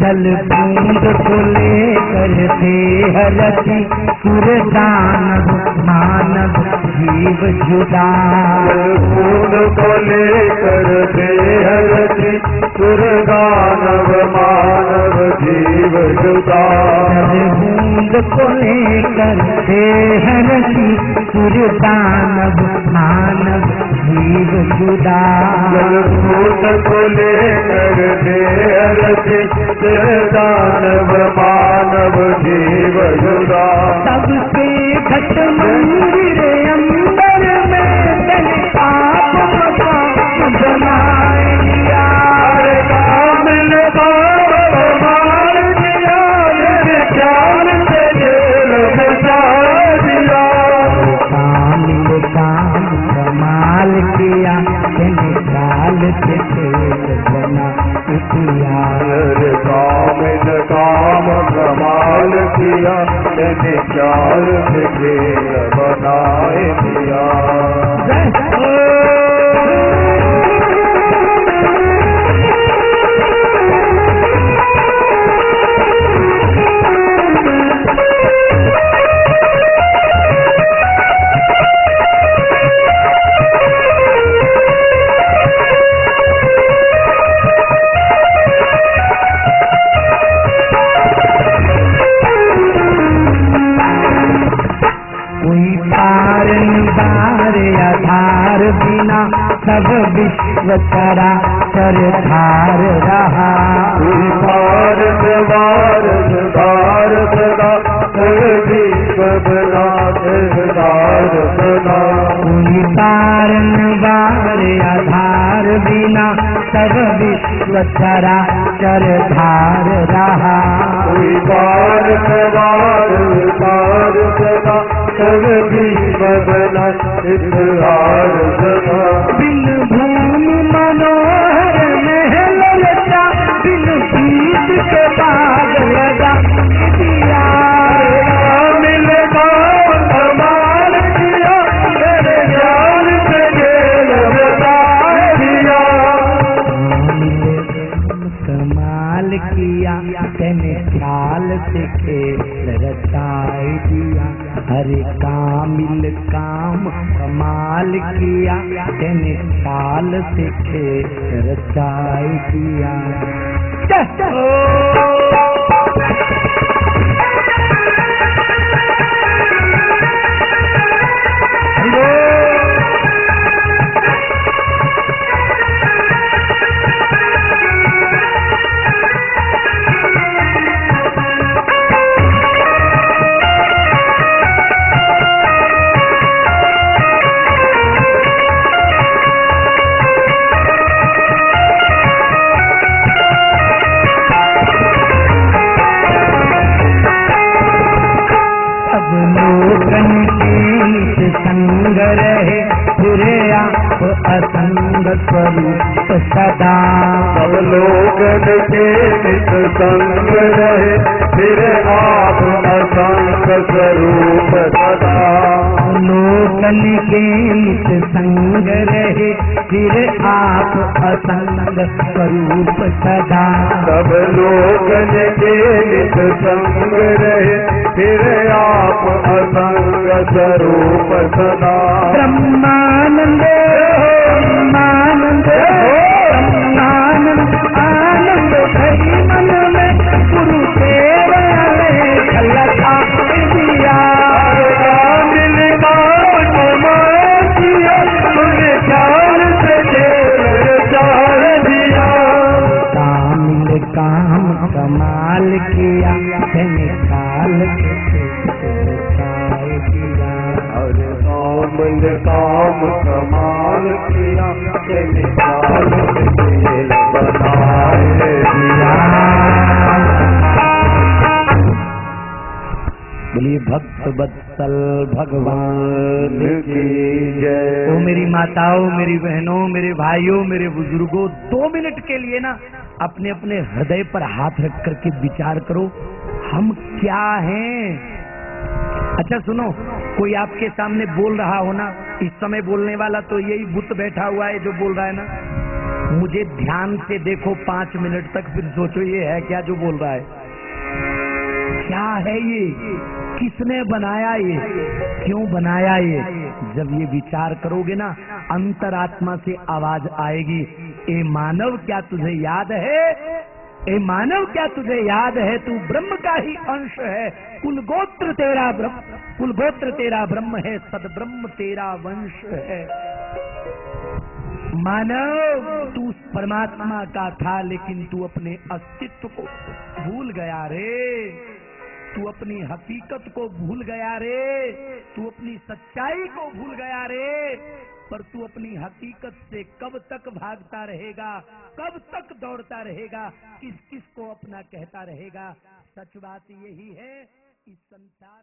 जल बूंद को लेकर थे हरती, सुर दानव मानव जीव जुदा। जल बूंद को लेकर थे हरती, सुर दानव मानव जीव जुदा। जल बूंद को लेकर थे हरती, सुर दानव मानव जीव जुदा। जल बूंद को लेकर थे हरती, दानव मानव जीव जुदा। सबसे घट मंदिर अंदर में तेने आप बनाए दिया। कामिल काम कमाल किया, तेने ख्याल से खेल बना दिया। कामिल किया। अरे कामिल काम कमाल किया, मैंने चाल से खेल बनाए दिया। आधार बिना सब विश्व चराचर धार रहा। कोई पार द्वार धार सदा, विश्व बना धार सदा। कोई कारण बार आधार बिना सब विश्व चराचर धार रहा। कोई पार द्वार धार सदा, विश्व बना धार सदा। बिन भूमि मनोहर महल रचा, बिन बीत के बाग लगा दिया। मिल कमाल किया, मेरे ज्ञान से खेल बताए दिया। कमाल किया, तेने ख्याल से खेल रचाए दिया। हरे कामिल काम कमाल किया, तेने ख्याल से खेल रचाए दिया। संग रहे फिर आप असंग स्वरूप सदा। सब लोगन के नित संग रहे, फिर आप असंग स्वरूप सदा। लोकन के नित संग रहे, फिर आप असंग स्वरूप सदा। सब लोगन के नित संग रहे, फिर आप असंग स्वरूप सदा। ब्रह्मानंद ब्रह्मानंद ब्रह्मानंद आनंद भरी मन में गुरुदेव ने लगा दिया। कामिल काम कमाल किया, तुमने चाल से खेल चाल दिया। कामिल काम कमाल किया, तेने काल के चाय दिया। और कामिल काम कमाल किया, तेने चाल से खेल बनाए दिया। बोलिए भक्त वत्सल भगवान की जय। तो मेरी माताओं, मेरी बहनों, मेरे भाइयों, मेरे बुजुर्गों, 2 मिनट के लिए ना अपने अपने हृदय पर हाथ रख करके विचार करो, हम क्या हैं। अच्छा सुनो, कोई आपके सामने बोल रहा हो ना, इस समय बोलने वाला तो यही बुत बैठा हुआ है जो बोल रहा है ना। मुझे ध्यान से देखो 5 मिनट तक, फिर सोचो ये है क्या जो बोल रहा है। क्या है ये, किसने बनाया ये, क्यों बनाया ये। जब ये विचार करोगे ना, अंतरात्मा से आवाज आएगी, ए मानव क्या तुझे याद है, ए मानव क्या तुझे याद है, तू ब्रह्म का ही अंश है, कुल गोत्र तेरा ब्रह्म, कुल गोत्र तेरा ब्रह्म है, सद ब्रह्म तेरा वंश है। मानव तू उस परमात्मा का था, लेकिन तू अपने अस्तित्व को भूल गया रे, तू अपनी हकीकत को भूल गया रे, तू अपनी सच्चाई को भूल गया रे। पर तू अपनी हकीकत से कब तक भागता रहेगा, कब तक दौड़ता रहेगा, किस किस को अपना कहता रहेगा। सच बात यही है, इस संसार